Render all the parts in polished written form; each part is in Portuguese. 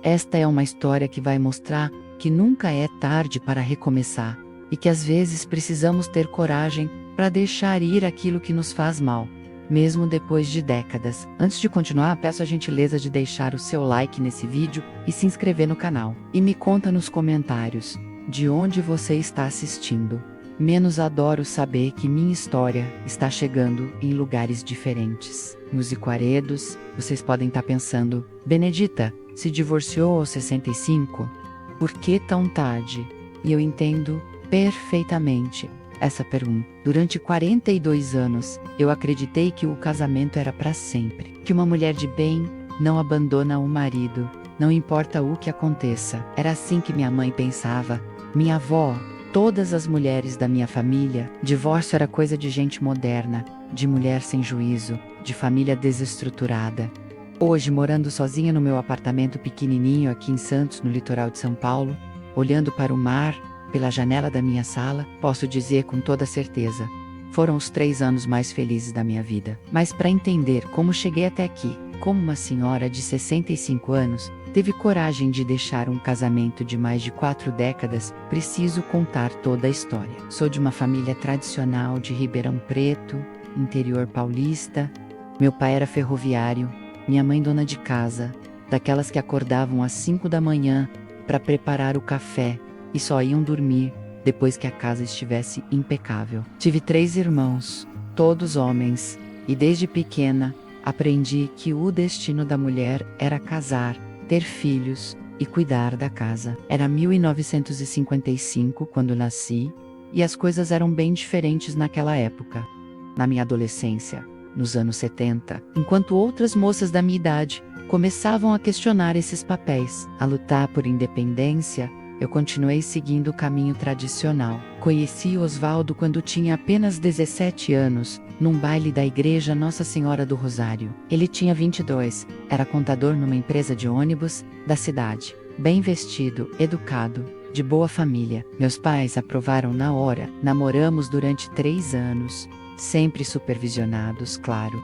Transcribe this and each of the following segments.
Esta é uma história que vai mostrar que nunca é tarde para recomeçar e que às vezes precisamos ter coragem para deixar ir aquilo que nos faz mal, mesmo depois de décadas. Antes de continuar, peço a gentileza de deixar o seu like nesse vídeo e se inscrever no canal. E me conta nos comentários de onde você está assistindo. Menos adoro saber que minha história está chegando em lugares diferentes. Musiquaredos, vocês podem estar pensando: Benedita, se divorciou aos 65? Por que tão tarde? E eu entendo perfeitamente essa pergunta. Durante 42 anos, eu acreditei que o casamento era para sempre. Que uma mulher de bem não abandona o marido, não importa o que aconteça. Era assim que minha mãe pensava, minha avó, todas as mulheres da minha família. Divórcio era coisa de gente moderna, de mulher sem juízo, de família desestruturada. Hoje, morando sozinha no meu apartamento pequenininho aqui em Santos, no litoral de São Paulo, olhando para o mar, pela janela da minha sala, posso dizer com toda certeza, foram os 3 anos mais felizes da minha vida. Mas para entender como cheguei até aqui, como uma senhora de 65 anos, teve coragem de deixar um casamento de mais de 4 décadas, preciso contar toda a história. Sou de uma família tradicional de Ribeirão Preto, interior paulista. Meu pai era ferroviário, minha mãe dona de casa, daquelas que acordavam às 5 da manhã para preparar o café e só iam dormir depois que a casa estivesse impecável. Tive 3 irmãos, todos homens, e desde pequena aprendi que o destino da mulher era casar, ter filhos e cuidar da casa. Era 1955 quando nasci, e as coisas eram bem diferentes naquela época. Na minha adolescência, nos anos 70, enquanto outras moças da minha idade começavam a questionar esses papéis, a lutar por independência, eu continuei seguindo o caminho tradicional. Conheci Osvaldo quando tinha apenas 17 anos, num baile da igreja Nossa Senhora do Rosário. Ele tinha 22, era contador numa empresa de ônibus da cidade. Bem vestido, educado, de boa família. Meus pais aprovaram na hora. Namoramos durante 3 anos, sempre supervisionados, claro.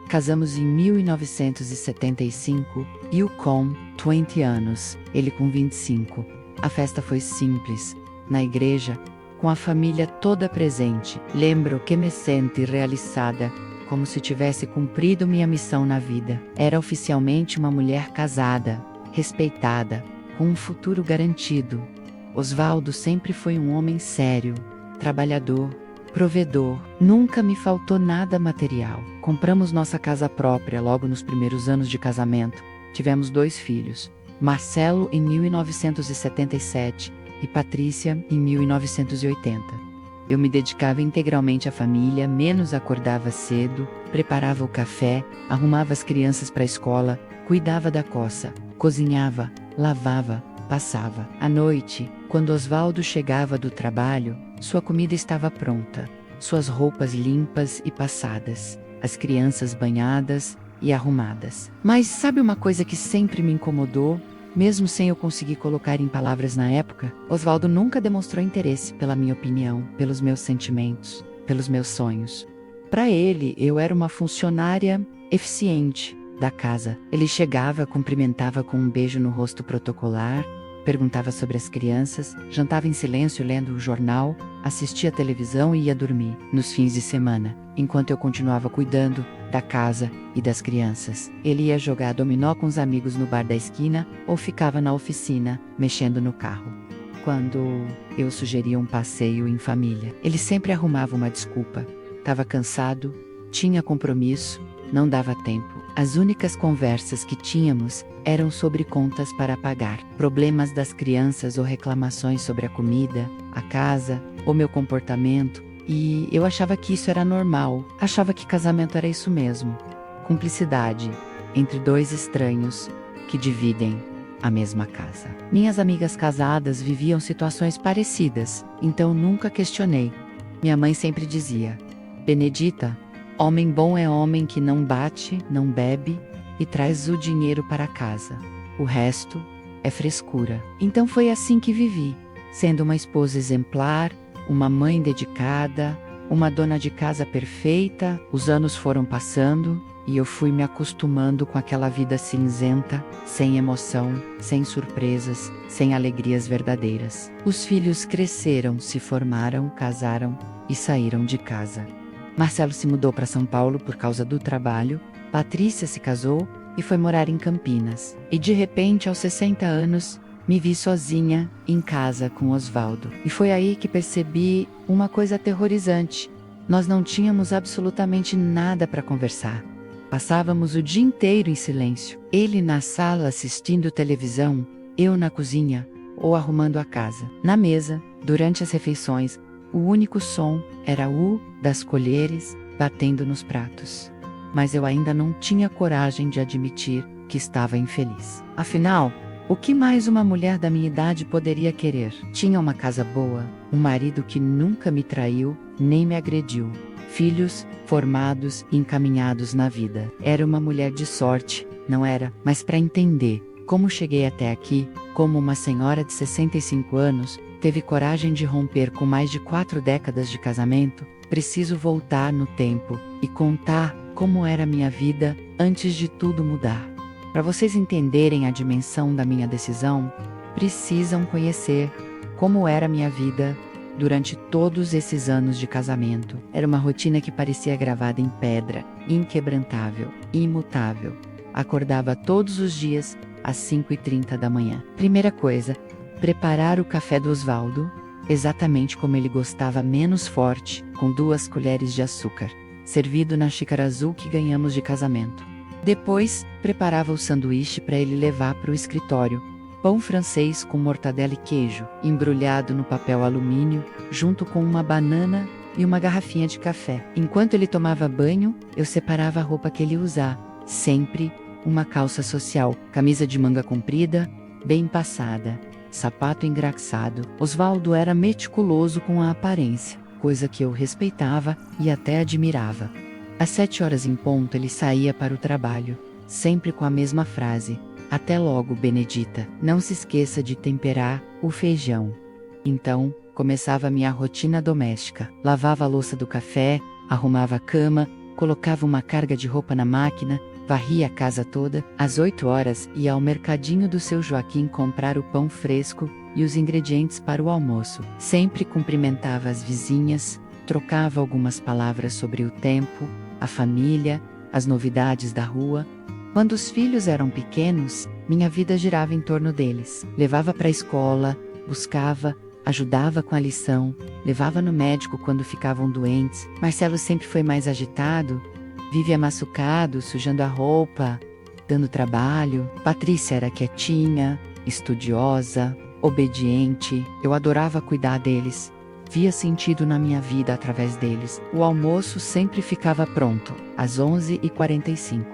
Casamos em 1975 e eu com 20 anos, ele com 25. A festa foi simples, na igreja, com a família toda presente. Lembro que me senti realizada, como se tivesse cumprido minha missão na vida. Era oficialmente uma mulher casada, respeitada, com um futuro garantido. Osvaldo sempre foi um homem sério, trabalhador, provedor. Nunca me faltou nada material. Compramos nossa casa própria logo nos primeiros anos de casamento. Tivemos 2 filhos. Marcelo em 1977 e Patrícia em 1980. Eu me dedicava integralmente à família, menos acordava cedo, preparava o café, arrumava as crianças para a escola, cuidava da coça, cozinhava, lavava, passava. À noite, quando Osvaldo chegava do trabalho, sua comida estava pronta, suas roupas limpas e passadas, as crianças banhadas e arrumadas. Mas sabe uma coisa que sempre me incomodou? Mesmo sem eu conseguir colocar em palavras na época, Osvaldo nunca demonstrou interesse pela minha opinião, pelos meus sentimentos, pelos meus sonhos. Para ele, eu era uma funcionária eficiente da casa. Ele chegava, cumprimentava com um beijo no rosto protocolar, perguntava sobre as crianças, jantava em silêncio lendo o jornal, assistia à televisão e ia dormir nos fins de semana, enquanto eu continuava cuidando da casa e das crianças. Ele ia jogar dominó com os amigos no bar da esquina ou ficava na oficina, mexendo no carro. Quando eu sugeria um passeio em família, ele sempre arrumava uma desculpa. Estava cansado, tinha compromisso, não dava tempo. As únicas conversas que tínhamos eram sobre contas para pagar, problemas das crianças ou reclamações sobre a comida, a casa, ou meu comportamento, e eu achava que isso era normal, achava que casamento era isso mesmo. Cumplicidade entre 2 estranhos que dividem a mesma casa. Minhas amigas casadas viviam situações parecidas, então nunca questionei. Minha mãe sempre dizia: Benedita, homem bom é homem que não bate, não bebe e traz o dinheiro para casa. O resto é frescura. Então foi assim que vivi, sendo uma esposa exemplar, uma mãe dedicada, uma dona de casa perfeita. Os anos foram passando e eu fui me acostumando com aquela vida cinzenta, sem emoção, sem surpresas, sem alegrias verdadeiras. Os filhos cresceram, se formaram, casaram e saíram de casa. Marcelo se mudou para São Paulo por causa do trabalho, Patrícia se casou e foi morar em Campinas. E de repente, aos 60 anos, me vi sozinha, em casa com Osvaldo. E foi aí que percebi uma coisa aterrorizante. Nós não tínhamos absolutamente nada para conversar. Passávamos o dia inteiro em silêncio. Ele na sala assistindo televisão, eu na cozinha ou arrumando a casa. Na mesa, durante as refeições, o único som era o das colheres batendo nos pratos. Mas eu ainda não tinha coragem de admitir que estava infeliz. Afinal, o que mais uma mulher da minha idade poderia querer? Tinha uma casa boa, um marido que nunca me traiu, nem me agrediu. Filhos formados e encaminhados na vida. Era uma mulher de sorte, não era? Mas para entender como cheguei até aqui, como uma senhora de 65 anos, teve coragem de romper com mais de 4 décadas de casamento, preciso voltar no tempo e contar como era minha vida antes de tudo mudar. Para vocês entenderem a dimensão da minha decisão, precisam conhecer como era minha vida durante todos esses anos de casamento. Era uma rotina que parecia gravada em pedra, inquebrantável, imutável. Acordava todos os dias às 5h30 da manhã. Primeira coisa, preparar o café do Osvaldo, exatamente como ele gostava, menos forte, com 2 colheres de açúcar, servido na xícara azul que ganhamos de casamento. Depois, preparava o sanduíche para ele levar para o escritório. Pão francês com mortadela e queijo, embrulhado no papel alumínio, junto com uma banana e uma garrafinha de café. Enquanto ele tomava banho, eu separava a roupa que ele ia usar. Sempre uma calça social, camisa de manga comprida, bem passada, sapato engraxado. Osvaldo era meticuloso com a aparência, coisa que eu respeitava e até admirava. Às 7h em ponto ele saía para o trabalho, sempre com a mesma frase: "Até logo, Benedita, não se esqueça de temperar o feijão." Então, começava a minha rotina doméstica. Lavava a louça do café, arrumava a cama, colocava uma carga de roupa na máquina, varria a casa toda. Às 8h ia ao mercadinho do seu Joaquim comprar o pão fresco e os ingredientes para o almoço. Sempre cumprimentava as vizinhas, trocava algumas palavras sobre o tempo, a família, as novidades da rua. Quando os filhos eram pequenos, minha vida girava em torno deles. Levava para a escola, buscava, ajudava com a lição, levava no médico quando ficavam doentes. Marcelo sempre foi mais agitado, vivia machucado, sujando a roupa, dando trabalho. Patrícia era quietinha, estudiosa, obediente. Eu adorava cuidar deles. Via sentido na minha vida através deles. O almoço sempre ficava pronto, às 11h45.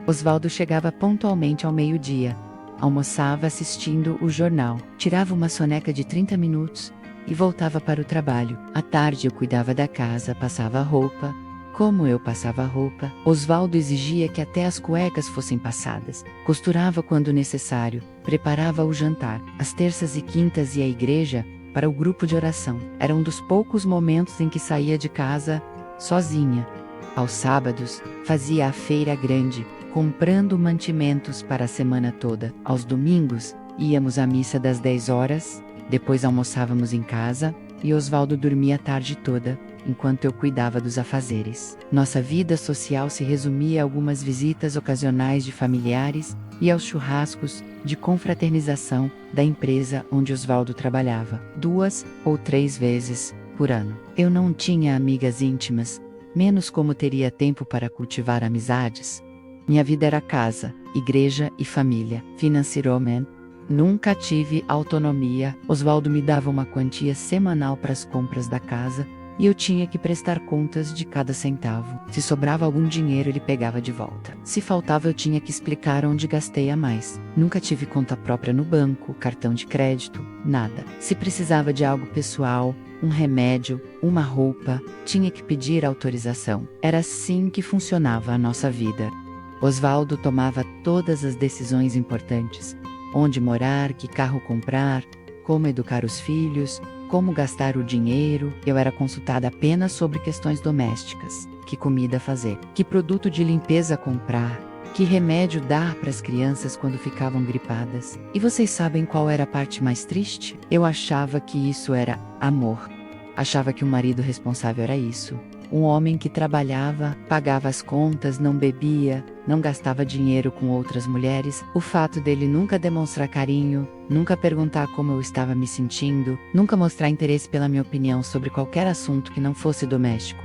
Osvaldo chegava pontualmente ao meio-dia. Almoçava assistindo o jornal. Tirava uma soneca de 30 minutos e voltava para o trabalho. À tarde eu cuidava da casa, passava a roupa. Como eu passava a roupa, Osvaldo exigia que até as cuecas fossem passadas. Costurava quando necessário. Preparava o jantar. Às terças e quintas ia à igreja para o grupo de oração. Era um dos poucos momentos em que saía de casa sozinha. Aos sábados, fazia a feira grande, comprando mantimentos para a semana toda. Aos domingos, íamos à missa das 10h, depois almoçávamos em casa, e Osvaldo dormia a tarde toda, enquanto eu cuidava dos afazeres. Nossa vida social se resumia a algumas visitas ocasionais de familiares e aos churrascos de confraternização da empresa onde Osvaldo trabalhava, 2 ou 3 vezes por ano. Eu não tinha amigas íntimas, menos como teria tempo para cultivar amizades. Minha vida era casa, igreja e família. Financeiramente, nunca tive autonomia. Osvaldo me dava uma quantia semanal para as compras da casa, e eu tinha que prestar contas de cada centavo. Se sobrava algum dinheiro, ele pegava de volta. Se faltava, eu tinha que explicar onde gastei a mais. Nunca tive conta própria no banco, cartão de crédito, nada. Se precisava de algo pessoal, um remédio, uma roupa, tinha que pedir autorização. Era assim que funcionava a nossa vida. Osvaldo tomava todas as decisões importantes: onde morar, que carro comprar, como educar os filhos, como gastar o dinheiro. Eu era consultada apenas sobre questões domésticas. que comida fazer, que produto de limpeza comprar, que remédio dar para as crianças quando ficavam gripadas. E vocês sabem qual era a parte mais triste? Eu achava que isso era amor. Achava que o marido responsável era isso. Um homem que trabalhava, pagava as contas, não bebia, não gastava dinheiro com outras mulheres. O fato dele nunca demonstrar carinho, nunca perguntar como eu estava me sentindo, nunca mostrar interesse pela minha opinião sobre qualquer assunto que não fosse doméstico.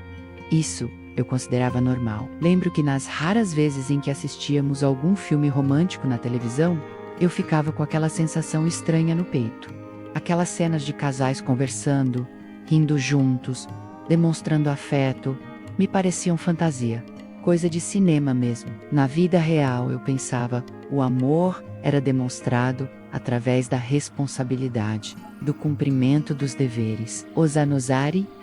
Isso eu considerava normal. Lembro que nas raras vezes em que assistíamos algum filme romântico na televisão, eu ficava com aquela sensação estranha no peito. Aquelas cenas de casais conversando, rindo juntos, demonstrando afeto, me pareciam fantasia, coisa de cinema mesmo. Na vida real, eu pensava, o amor era demonstrado através da responsabilidade, do cumprimento dos deveres. Os anos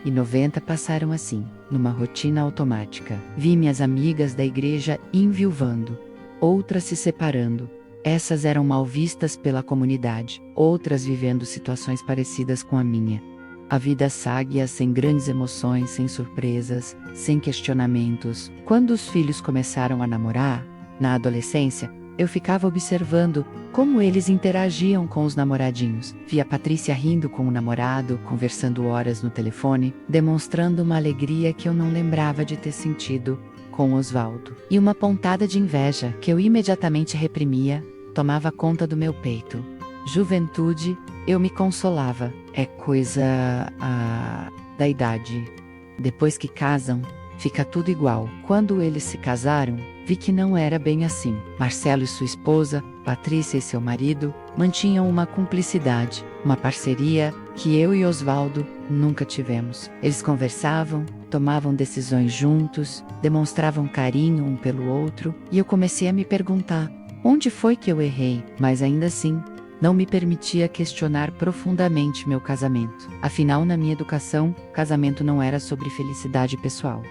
90 passaram assim, numa rotina automática. Vi minhas amigas da igreja enviuvando, outras se separando. Essas eram mal vistas pela comunidade, outras vivendo situações parecidas com a minha. A vida segue sem grandes emoções, sem surpresas, sem questionamentos. Quando os filhos começaram a namorar, na adolescência, eu ficava observando como eles interagiam com os namoradinhos. Via Patrícia rindo com o namorado, conversando horas no telefone, demonstrando uma alegria que eu não lembrava de ter sentido com Osvaldo. E uma pontada de inveja que eu imediatamente reprimia, tomava conta do meu peito. Juventude, eu me consolava. É coisa da idade. Depois que casam, fica tudo igual. Quando eles se casaram, vi que não era bem assim. Marcelo e sua esposa, Patrícia e seu marido, mantinham uma cumplicidade, uma parceria que eu e Osvaldo nunca tivemos. Eles conversavam, tomavam decisões juntos, demonstravam carinho um pelo outro, e eu comecei a me perguntar, onde foi que eu errei? Mas ainda assim, não me permitia questionar profundamente meu casamento. Afinal, na minha educação, casamento não era sobre felicidade pessoal.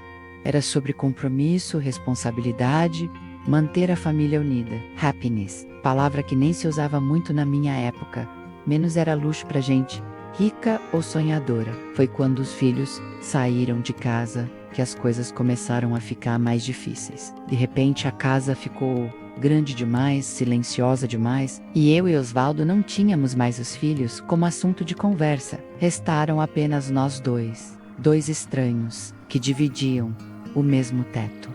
Era sobre compromisso, responsabilidade, manter a família unida. Happiness, palavra que nem se usava muito na minha época, menos era luxo pra gente, rica ou sonhadora. Foi quando os filhos saíram de casa que as coisas começaram a ficar mais difíceis. De repente a casa ficou grande demais, silenciosa demais, e eu e Osvaldo não tínhamos mais os filhos como assunto de conversa. Restaram apenas nós dois estranhos, que dividiam o mesmo teto.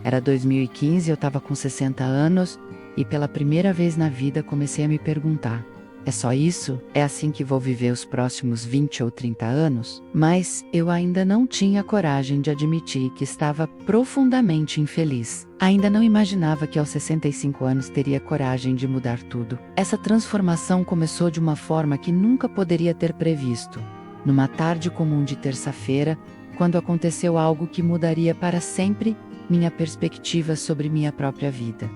Era 2015, eu estava com 60 anos, e pela primeira vez na vida comecei a me perguntar, é só isso? É assim que vou viver os próximos 20 ou 30 anos? Mas eu ainda não tinha coragem de admitir que estava profundamente infeliz. Ainda não imaginava que aos 65 anos teria coragem de mudar tudo. Essa transformação começou de uma forma que nunca poderia ter previsto. Numa tarde comum de terça-feira, quando aconteceu algo que mudaria para sempre minha perspectiva sobre minha própria vida.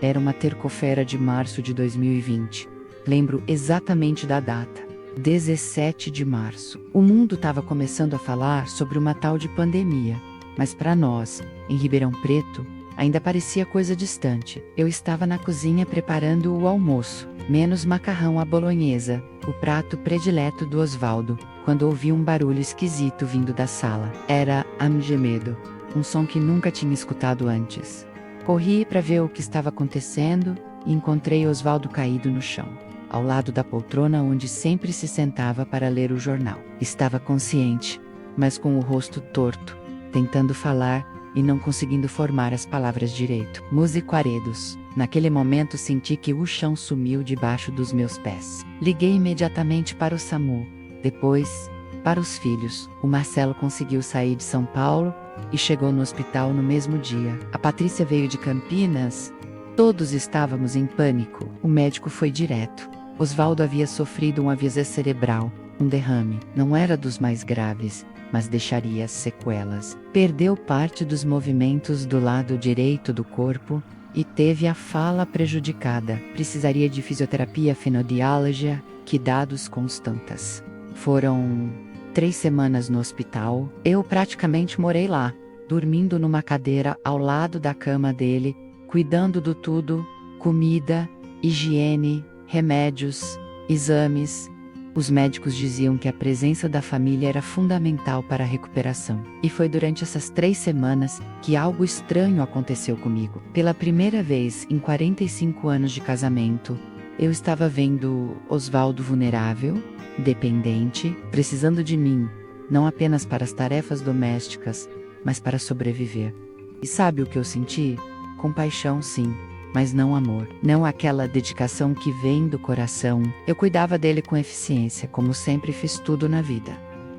Era uma terça-feira de março de 2020. Lembro exatamente da data, 17 de março. O mundo estava começando a falar sobre uma tal de pandemia, mas para nós, em Ribeirão Preto, ainda parecia coisa distante. Eu estava na cozinha preparando o almoço, menos macarrão à bolonhesa, o prato predileto do Osvaldo, quando ouvi um barulho esquisito vindo da sala. Era gemedo, um som que nunca tinha escutado antes. Corri para ver o que estava acontecendo e encontrei Osvaldo caído no chão, ao lado da poltrona onde sempre se sentava para ler o jornal. Estava consciente, mas com o rosto torto, tentando falar e não conseguindo formar as palavras direito. Musicaredos. Naquele momento senti que o chão sumiu debaixo dos meus pés. Liguei imediatamente para o SAMU. Depois, para os filhos. O Marcelo conseguiu sair de São Paulo e chegou no hospital no mesmo dia. A Patrícia veio de Campinas. Todos estávamos em pânico. O médico foi direto. Osvaldo havia sofrido um AVC cerebral, um derrame. Não era dos mais graves, mas deixaria sequelas. Perdeu parte dos movimentos do lado direito do corpo e teve a fala prejudicada. Precisaria de fisioterapia, fonoaudiologia, cuidados constantes. Foram 3 semanas no hospital. Eu praticamente morei lá, dormindo numa cadeira ao lado da cama dele, cuidando do tudo, comida, higiene, remédios, exames. Os médicos diziam que a presença da família era fundamental para a recuperação. E foi durante essas 3 semanas que algo estranho aconteceu comigo. Pela primeira vez em 45 anos de casamento, eu estava vendo Osvaldo vulnerável, dependente, precisando de mim, não apenas para as tarefas domésticas, mas para sobreviver. E sabe o que eu senti? Compaixão, sim, mas não amor. Não aquela dedicação que vem do coração. Eu cuidava dele com eficiência, como sempre fiz tudo na vida.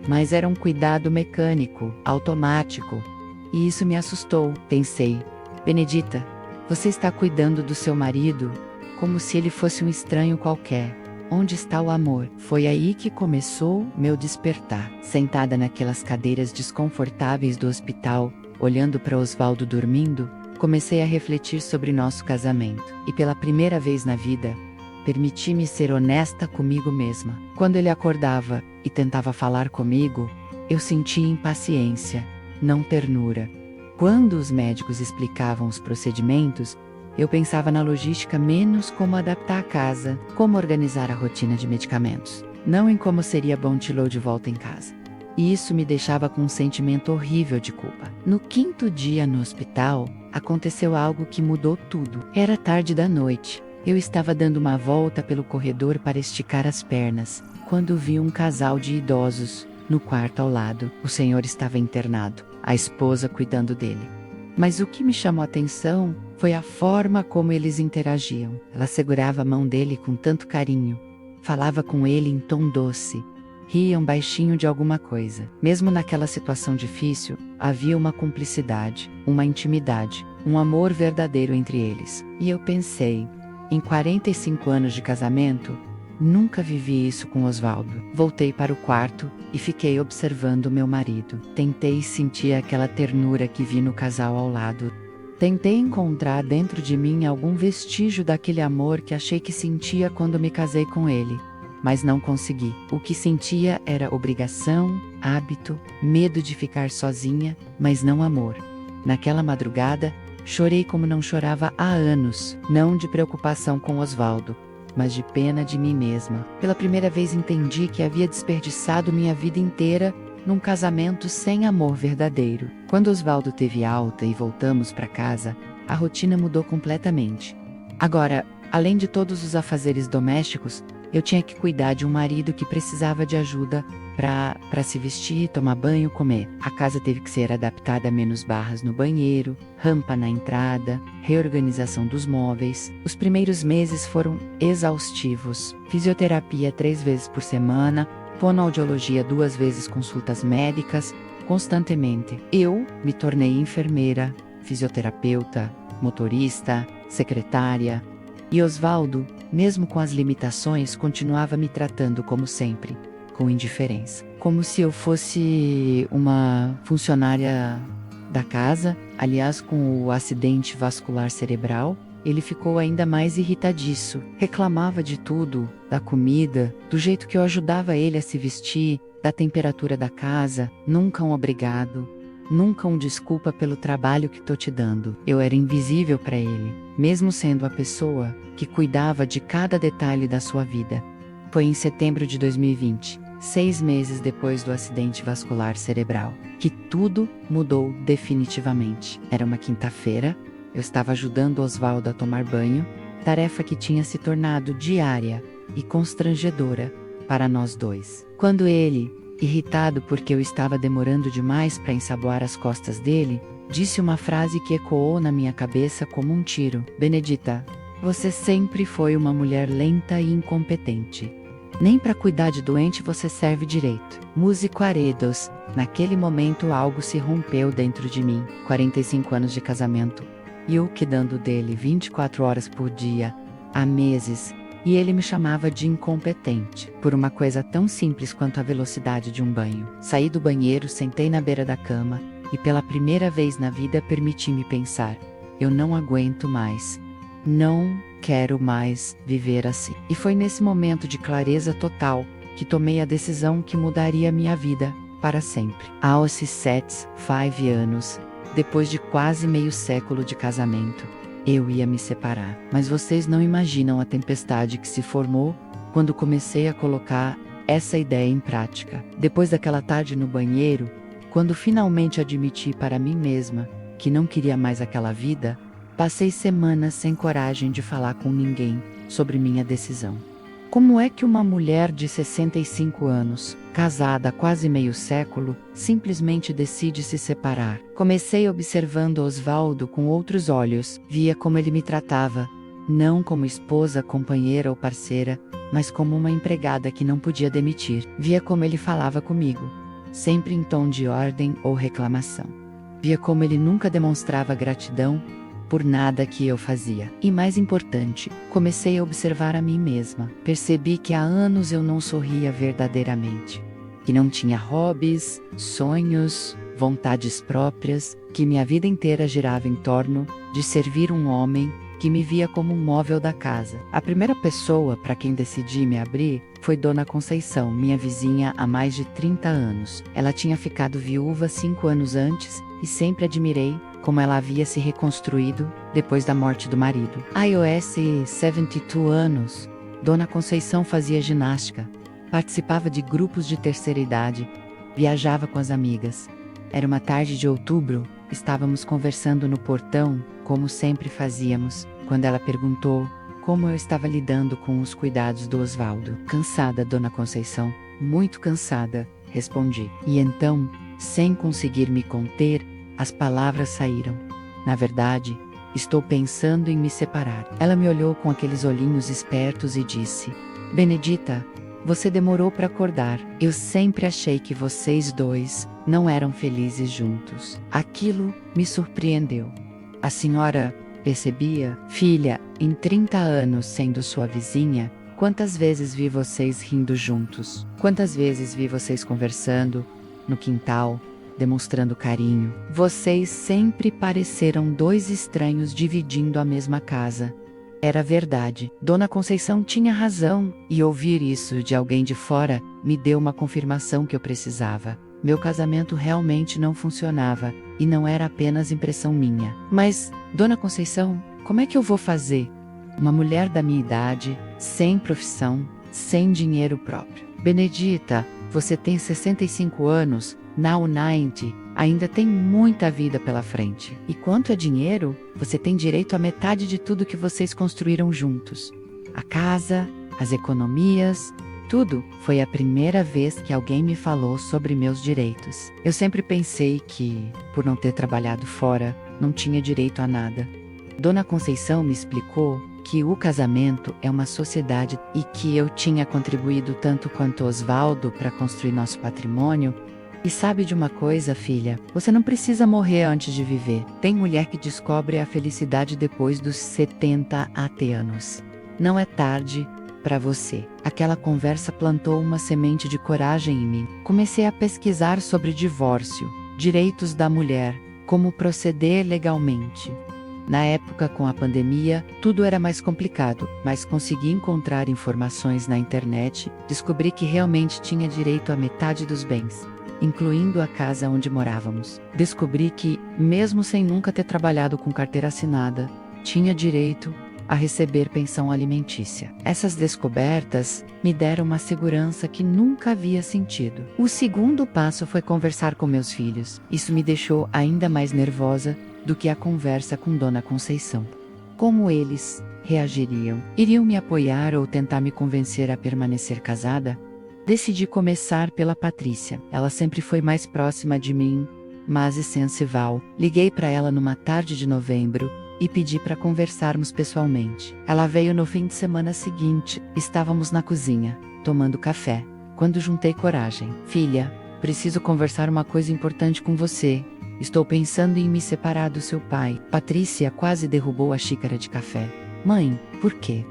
Mas era um cuidado mecânico, automático. E isso me assustou. Pensei, Benedita, você está cuidando do seu marido como se ele fosse um estranho qualquer. Onde está o amor? Foi aí que começou meu despertar. Sentada naquelas cadeiras desconfortáveis do hospital, olhando para Osvaldo dormindo, comecei a refletir sobre nosso casamento. E pela primeira vez na vida, permiti-me ser honesta comigo mesma. Quando ele acordava e tentava falar comigo, eu sentia impaciência, não ternura. Quando os médicos explicavam os procedimentos, eu pensava na logística menos como adaptar a casa, como organizar a rotina de medicamentos, não em como seria bom tê-lo de volta em casa. E isso me deixava com um sentimento horrível de culpa. No 5º dia no hospital, aconteceu algo que mudou tudo. Era tarde da noite. Eu estava dando uma volta pelo corredor para esticar as pernas, quando vi um casal de idosos no quarto ao lado. O senhor estava internado, a esposa cuidando dele. Mas o que me chamou a atenção foi a forma como eles interagiam. Ela segurava a mão dele com tanto carinho, falava com ele em tom doce, riam baixinho de alguma coisa. Mesmo naquela situação difícil, havia uma cumplicidade, uma intimidade, um amor verdadeiro entre eles. E eu pensei, em 45 anos de casamento, nunca vivi isso com Osvaldo. Voltei para o quarto e fiquei observando meu marido. Tentei sentir aquela ternura que vi no casal ao lado. Tentei encontrar dentro de mim algum vestígio daquele amor que achei que sentia quando me casei com ele, mas não consegui. O que sentia era obrigação, hábito, medo de ficar sozinha, mas não amor. Naquela madrugada, chorei como não chorava há anos, não de preocupação com Osvaldo, mas de pena de mim mesma. Pela primeira vez entendi que havia desperdiçado minha vida inteira num casamento sem amor verdadeiro. Quando Osvaldo teve alta e voltamos para casa, a rotina mudou completamente. Agora, além de todos os afazeres domésticos, eu tinha que cuidar de um marido que precisava de ajuda para se vestir, tomar banho, comer. A casa teve que ser adaptada a menos barras no banheiro, rampa na entrada, reorganização dos móveis. Os primeiros meses foram exaustivos. Fisioterapia 3 vezes por semana, fonoaudiologia 2 vezes consultas médicas, constantemente. Eu me tornei enfermeira, fisioterapeuta, motorista, secretária. E Osvaldo, mesmo com as limitações, continuava me tratando como sempre, com indiferença. Como se eu fosse uma funcionária da casa. Aliás, com o acidente vascular cerebral, ele ficou ainda mais irritadiço. Reclamava de tudo, da comida, do jeito que eu ajudava ele a se vestir, da temperatura da casa. Nunca um obrigado. Nunca um desculpa pelo trabalho que tô te dando. Eu era invisível para ele, mesmo sendo a pessoa que cuidava de cada detalhe da sua vida. Foi em setembro de 2020, 6 meses depois do acidente vascular cerebral, que tudo mudou definitivamente. Era uma quinta-feira, eu estava ajudando Osvaldo a tomar banho, tarefa que tinha se tornado diária e constrangedora para nós dois. Quando ele, irritado porque eu estava demorando demais para ensaboar as costas dele, disse uma frase que ecoou na minha cabeça como um tiro. Benedita, você sempre foi uma mulher lenta e incompetente. Nem para cuidar de doente você serve direito. Músico Aredos. Naquele momento algo se rompeu dentro de mim. 45 anos de casamento. E eu cuidando dele 24 horas por dia, há meses. E ele me chamava de incompetente, por uma coisa tão simples quanto a velocidade de um banho. Saí do banheiro, sentei na beira da cama, e pela primeira vez na vida permiti-me pensar, eu não aguento mais. Não quero mais viver assim. E foi nesse momento de clareza total, que tomei a decisão que mudaria minha vida, para sempre. Aos 5 anos, depois de quase meio século de casamento, eu ia me separar. Mas vocês não imaginam a tempestade que se formou quando comecei a colocar essa ideia em prática. Depois daquela tarde no banheiro, quando finalmente admiti para mim mesma que não queria mais aquela vida, passei semanas sem coragem de falar com ninguém sobre minha decisão. Como é que uma mulher de 65 anos, casada há quase meio século, simplesmente decide se separar? Comecei observando Osvaldo com outros olhos, via como ele me tratava, não como esposa, companheira ou parceira, mas como uma empregada que não podia demitir. Via como ele falava comigo, sempre em tom de ordem ou reclamação. Via como ele nunca demonstrava gratidão por nada que eu fazia. E mais importante, comecei a observar a mim mesma. Percebi que há anos eu não sorria verdadeiramente. Que não tinha hobbies, sonhos, vontades próprias, que minha vida inteira girava em torno de servir um homem que me via como um móvel da casa. A primeira pessoa para quem decidi me abrir foi Dona Conceição, minha vizinha há mais de 30 anos. Ela tinha ficado viúva 5 anos antes e sempre admirei como ela havia se reconstruído depois da morte do marido. iOS 72 anos, Dona Conceição fazia ginástica, participava de grupos de terceira idade, viajava com as amigas. Era uma tarde de outubro, estávamos conversando no portão, como sempre fazíamos, quando ela perguntou como eu estava lidando com os cuidados do Osvaldo. Cansada, Dona Conceição, muito cansada, respondi. E então, sem conseguir me conter, as palavras saíram. Na verdade, estou pensando em me separar. Ela me olhou com aqueles olhinhos espertos e disse: Benedita, você demorou para acordar. Eu sempre achei que vocês dois não eram felizes juntos. Aquilo me surpreendeu. A senhora percebia? Filha, em 30 anos sendo sua vizinha, quantas vezes vi vocês rindo juntos? Quantas vezes vi vocês conversando no quintal, demonstrando carinho? Vocês sempre pareceram dois estranhos dividindo a mesma casa. Era verdade. Dona Conceição tinha razão, e ouvir isso de alguém de fora me deu uma confirmação que eu precisava. Meu casamento realmente não funcionava, e não era apenas impressão minha. Mas, Dona Conceição, como é que eu vou fazer? Uma mulher da minha idade, sem profissão, sem dinheiro próprio. Benedita, você tem 65 anos, now 90, ainda tem muita vida pela frente. E quanto a dinheiro, você tem direito à metade de tudo que vocês construíram juntos. A casa, as economias, tudo. Foi a primeira vez que alguém me falou sobre meus direitos. Eu sempre pensei que, por não ter trabalhado fora, não tinha direito a nada. Dona Conceição me explicou que o casamento é uma sociedade e que eu tinha contribuído tanto quanto Osvaldo para construir nosso patrimônio. E sabe de uma coisa, filha? Você não precisa morrer antes de viver. Tem mulher que descobre a felicidade depois dos 70 anos. Não é tarde para você. Aquela conversa plantou uma semente de coragem em mim. Comecei a pesquisar sobre divórcio, direitos da mulher, como proceder legalmente. Na época, com a pandemia, tudo era mais complicado, mas consegui encontrar informações na internet, descobri que realmente tinha direito à metade dos bens, incluindo a casa onde morávamos. Descobri que, mesmo sem nunca ter trabalhado com carteira assinada, tinha direito a receber pensão alimentícia. Essas descobertas me deram uma segurança que nunca havia sentido. O segundo passo foi conversar com meus filhos. Isso me deixou ainda mais nervosa do que a conversa com Dona Conceição. Como eles reagiriam? Iriam me apoiar ou tentar me convencer a permanecer casada? Decidi começar pela Patrícia. Ela sempre foi mais próxima de mim, mas e sensível. Liguei para ela numa tarde de novembro e pedi para conversarmos pessoalmente. Ela veio no fim de semana seguinte. Estávamos na cozinha, tomando café, quando juntei coragem. Filha, preciso conversar uma coisa importante com você. Estou pensando em me separar do seu pai. Patrícia quase derrubou a xícara de café. Mãe, por quê?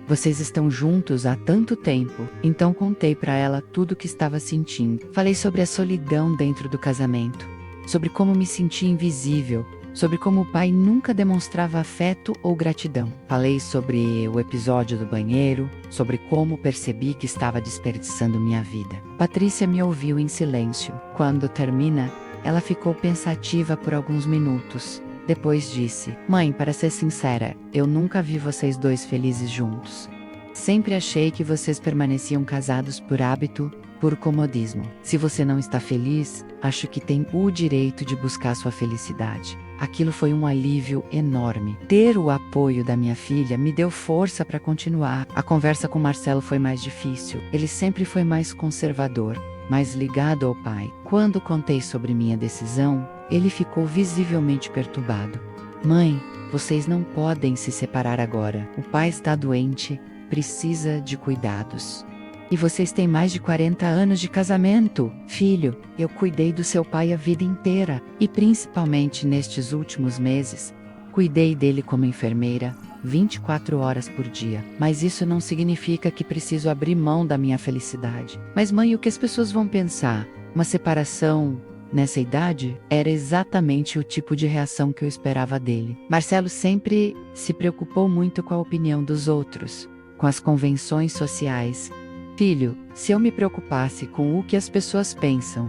Vocês estão juntos há tanto tempo. Então contei para ela tudo o que estava sentindo. Falei sobre a solidão dentro do casamento, sobre como me sentia invisível, sobre como o pai nunca demonstrava afeto ou gratidão. Falei sobre o episódio do banheiro, sobre como percebi que estava desperdiçando minha vida. Patrícia me ouviu em silêncio. Quando termina, ela ficou pensativa por alguns minutos. Depois disse: Mãe, para ser sincera, eu nunca vi vocês dois felizes juntos. Sempre achei que vocês permaneciam casados por hábito, por comodismo. Se você não está feliz, acho que tem o direito de buscar sua felicidade. Aquilo foi um alívio enorme. Ter o apoio da minha filha me deu força para continuar. A conversa com Marcelo foi mais difícil. Ele sempre foi mais conservador, mais ligado ao pai. Quando contei sobre minha decisão, ele ficou visivelmente perturbado. Mãe, vocês não podem se separar agora. O pai está doente, precisa de cuidados. E vocês têm mais de 40 anos de casamento. Filho, eu cuidei do seu pai a vida inteira. E principalmente nestes últimos meses, cuidei dele como enfermeira, 24 horas por dia. Mas isso não significa que preciso abrir mão da minha felicidade. Mas mãe, o que as pessoas vão pensar? Uma separação nessa idade? Era exatamente o tipo de reação que eu esperava dele. Marcelo sempre se preocupou muito com a opinião dos outros, com as convenções sociais. Filho, se eu me preocupasse com o que as pessoas pensam,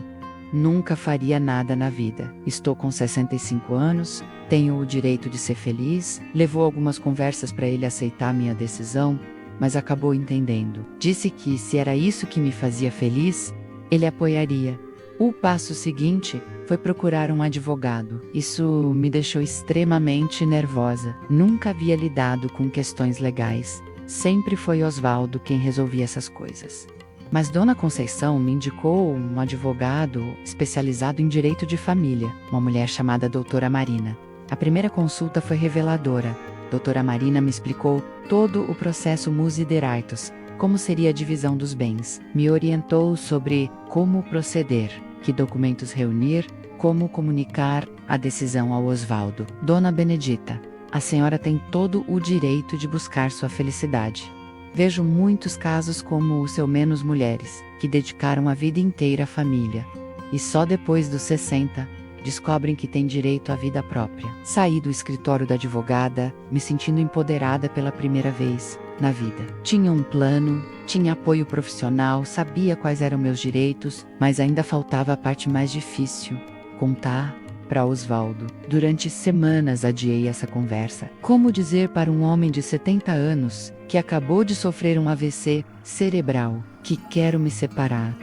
nunca faria nada na vida. Estou com 65 anos, tenho o direito de ser feliz. Levou algumas conversas para ele aceitar minha decisão, mas acabou entendendo. Disse que, se era isso que me fazia feliz, ele apoiaria. O passo seguinte foi procurar um advogado. Isso me deixou extremamente nervosa. Nunca havia lidado com questões legais. Sempre foi Osvaldo quem resolvia essas coisas. Mas Dona Conceição me indicou um advogado especializado em direito de família, uma mulher chamada Doutora Marina. A primeira consulta foi reveladora. Doutora Marina me explicou todo o processo Musi Deritos, como seria a divisão dos bens. Me orientou sobre como proceder, que documentos reunir, como comunicar a decisão ao Osvaldo. Dona Benedita, a senhora tem todo o direito de buscar sua felicidade. Vejo muitos casos como o seu Menos Mulheres, que dedicaram a vida inteira à família, e só depois dos 60, descobrem que têm direito à vida própria. Saí do escritório da advogada, me sentindo empoderada pela primeira vez na vida. Tinha um plano, tinha apoio profissional, sabia quais eram meus direitos, mas ainda faltava a parte mais difícil: contar para Osvaldo. Durante semanas adiei essa conversa. Como dizer para um homem de 70 anos, que acabou de sofrer um AVC cerebral, que quero me separar?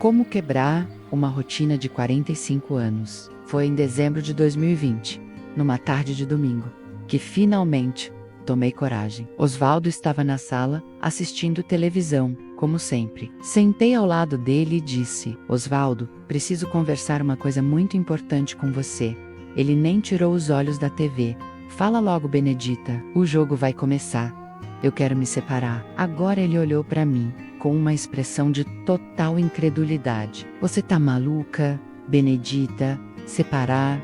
Como quebrar uma rotina de 45 anos? Foi em dezembro de 2020, numa tarde de domingo, que finalmente tomei coragem. Osvaldo estava na sala, assistindo televisão, como sempre. Sentei ao lado dele e disse: Osvaldo, preciso conversar uma coisa muito importante com você. Ele nem tirou os olhos da TV. Fala logo, Benedita, o jogo vai começar. Eu quero me separar. Agora ele olhou para mim, com uma expressão de total incredulidade. Você tá maluca, Benedita? Separar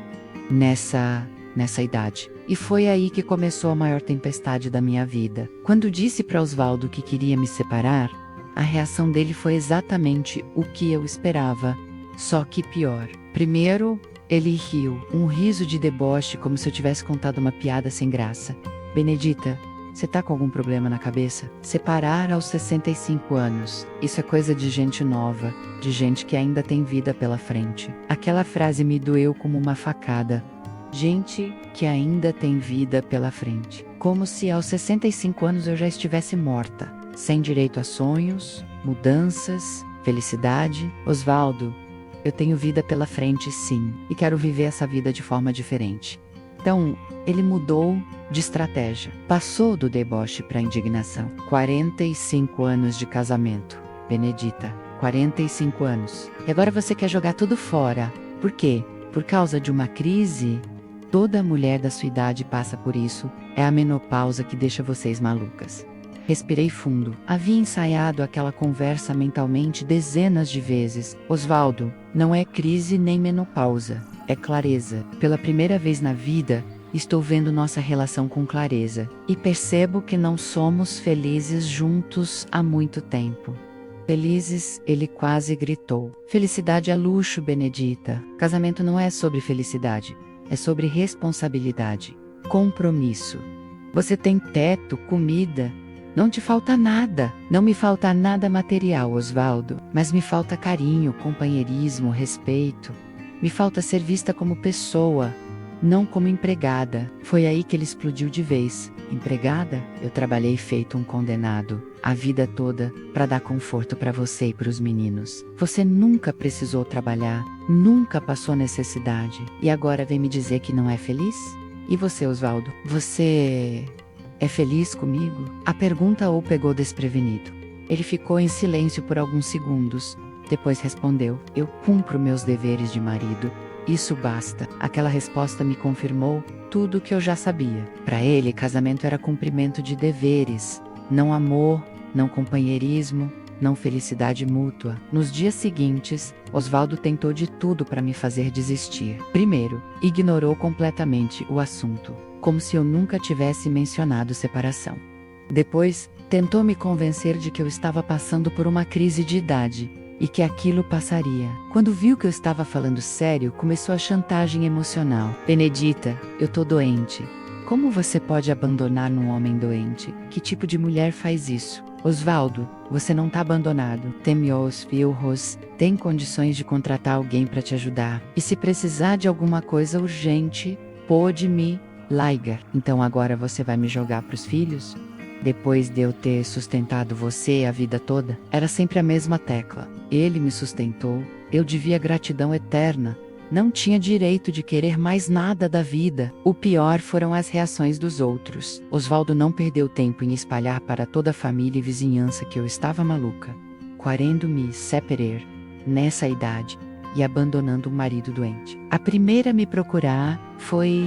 nessa idade? E foi aí que começou a maior tempestade da minha vida. Quando disse para Osvaldo que queria me separar, a reação dele foi exatamente o que eu esperava, só que pior. Primeiro, ele riu, um riso de deboche, como se eu tivesse contado uma piada sem graça. Benedita, você tá com algum problema na cabeça? Separar aos 65 anos, isso é coisa de gente nova, de gente que ainda tem vida pela frente. Aquela frase me doeu como uma facada. Gente que ainda tem vida pela frente. Como se aos 65 anos eu já estivesse morta, sem direito a sonhos, mudanças, felicidade. Osvaldo, eu tenho vida pela frente, sim, e quero viver essa vida de forma diferente. Então, ele mudou de estratégia. Passou do deboche para a indignação. 45 anos de casamento, Benedita. 45 anos. E agora você quer jogar tudo fora. Por quê? Por causa de uma crise? Toda mulher da sua idade passa por isso. É a menopausa que deixa vocês malucas. Respirei fundo. Havia ensaiado aquela conversa mentalmente dezenas de vezes. Osvaldo, não é crise nem menopausa. É clareza. Pela primeira vez na vida, estou vendo nossa relação com clareza. E percebo que não somos felizes juntos há muito tempo. Felizes, ele quase gritou. Felicidade é luxo, Benedita. Casamento não é sobre felicidade. É sobre responsabilidade. Compromisso. Você tem teto, comida. Não te falta nada. Não me falta nada material, Osvaldo. Mas me falta carinho, companheirismo, respeito. Me falta ser vista como pessoa. não como empregada. Foi aí que ele explodiu de vez. Empregada? Eu trabalhei feito um condenado, a vida toda, para dar conforto para você e para os meninos. Você nunca precisou trabalhar, nunca passou necessidade, e agora vem me dizer que não é feliz? E você, Osvaldo? Você é feliz comigo? A pergunta o pegou desprevenido. Ele ficou em silêncio por alguns segundos. Depois respondeu: eu cumpro meus deveres de marido. Isso basta. Aquela resposta me confirmou tudo o que eu já sabia. Para ele, casamento era cumprimento de deveres, não amor, não companheirismo, não felicidade mútua. Nos dias seguintes, Osvaldo tentou de tudo para me fazer desistir. Primeiro, ignorou completamente o assunto, como se eu nunca tivesse mencionado separação. Depois, tentou me convencer de que eu estava passando por uma crise de idade e que aquilo passaria. Quando viu que eu estava falando sério, começou a chantagem emocional. Benedita, eu tô doente. Como você pode abandonar um homem doente? Que tipo de mulher faz isso? Osvaldo, você não tá abandonado. Tem meus filhos, tem condições de contratar alguém para te ajudar. E se precisar de alguma coisa urgente, pode me ligar. Então agora você vai me jogar pros filhos? Depois de eu ter sustentado você a vida toda, era sempre a mesma tecla. Ele me sustentou, eu devia gratidão eterna. Não tinha direito de querer mais nada da vida. O pior foram as reações dos outros. Osvaldo não perdeu tempo em espalhar para toda a família e vizinhança que eu estava maluca, querendo me separar nessa idade e abandonando um marido doente. A primeira a me procurar foi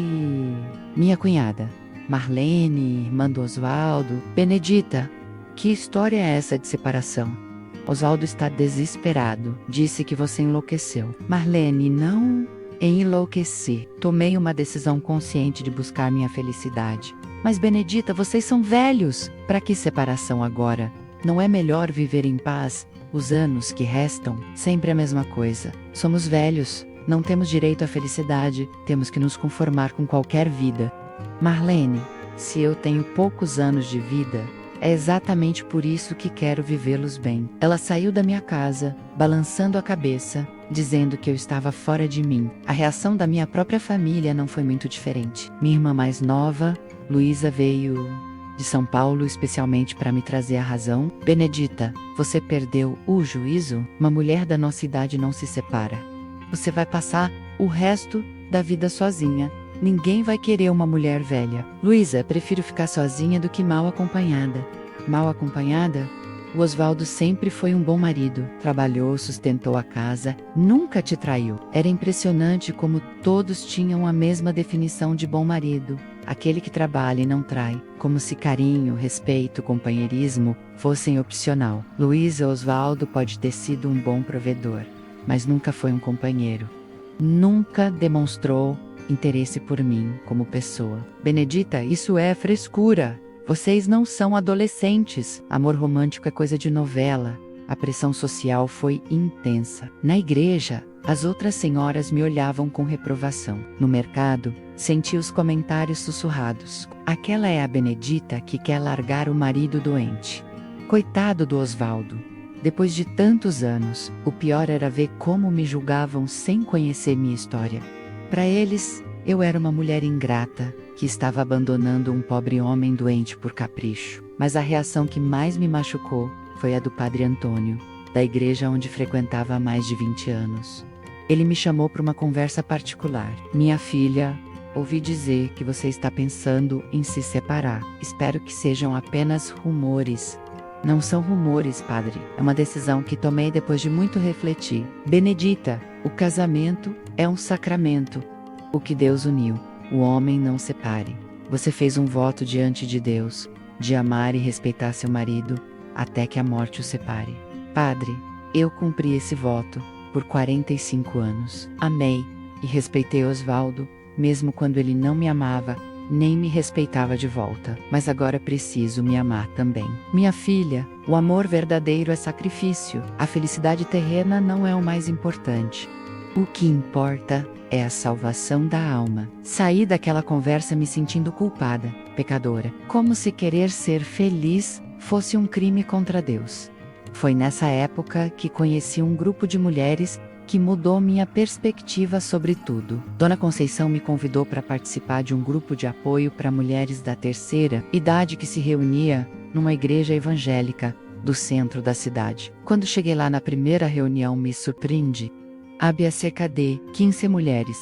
minha cunhada, Marlene, irmã do Osvaldo. Benedita, que história é essa de separação? Osvaldo está desesperado. Disse que você enlouqueceu. Marlene, não enlouqueci. Tomei uma decisão consciente de buscar minha felicidade. Mas Benedita, vocês são velhos. Para que separação agora? Não é melhor viver em paz? Os anos que restam, sempre a mesma coisa. Somos velhos, não temos direito à felicidade, temos que nos conformar com qualquer vida. Marlene, se eu tenho poucos anos de vida, é exatamente por isso que quero vivê-los bem. Ela saiu da minha casa, balançando a cabeça, dizendo que eu estava fora de mim. A reação da minha própria família não foi muito diferente. Minha irmã mais nova, Luísa, veio de São Paulo especialmente para me trazer a razão. Benedita, você perdeu o juízo? Uma mulher da nossa idade não se separa. Você vai passar o resto da vida sozinha. Ninguém vai querer uma mulher velha. Luísa, prefiro ficar sozinha do que mal acompanhada. Mal acompanhada? O Osvaldo sempre foi um bom marido. Trabalhou, sustentou a casa, nunca te traiu. Era impressionante como todos tinham a mesma definição de bom marido. Aquele que trabalha e não trai. Como se carinho, respeito, companheirismo fossem opcional. Luísa, Osvaldo pode ter sido um bom provedor, mas nunca foi um companheiro. Nunca demonstrou interesse por mim como pessoa. Benedita, isso é frescura. Vocês não são adolescentes. Amor romântico é coisa de novela. A pressão social foi intensa. Na igreja, as outras senhoras me olhavam com reprovação. No mercado, senti os comentários sussurrados. Aquela é a Benedita que quer largar o marido doente. Coitado do Osvaldo. Depois de tantos anos, o pior era ver como me julgavam sem conhecer minha história. Para eles, eu era uma mulher ingrata, que estava abandonando um pobre homem doente por capricho. Mas a reação que mais me machucou foi a do padre Antônio, da igreja onde frequentava há mais de 20 anos. Ele me chamou para uma conversa particular. Minha filha, ouvi dizer que você está pensando em se separar. Espero que sejam apenas rumores. Não são rumores, padre. É uma decisão que tomei depois de muito refletir. Benedita, o casamento é um sacramento. O que Deus uniu, o homem não separe. Você fez um voto diante de Deus, de amar e respeitar seu marido, até que a morte o separe. Padre, eu cumpri esse voto, por 45 anos. Amei e respeitei Osvaldo, mesmo quando ele não me amava, nem me respeitava de volta. Mas agora preciso me amar também. Minha filha, o amor verdadeiro é sacrifício. A felicidade terrena não é o mais importante. O que importa é a salvação da alma. Saí daquela conversa me sentindo culpada, pecadora, como se querer ser feliz fosse um crime contra Deus. Foi nessa época que conheci um grupo de mulheres que mudou minha perspectiva sobre tudo. Dona Conceição me convidou para participar de um grupo de apoio para mulheres da terceira idade que se reunia numa igreja evangélica do centro da cidade. Quando cheguei lá na primeira reunião, me surpreendi. Havia cerca de 15 mulheres,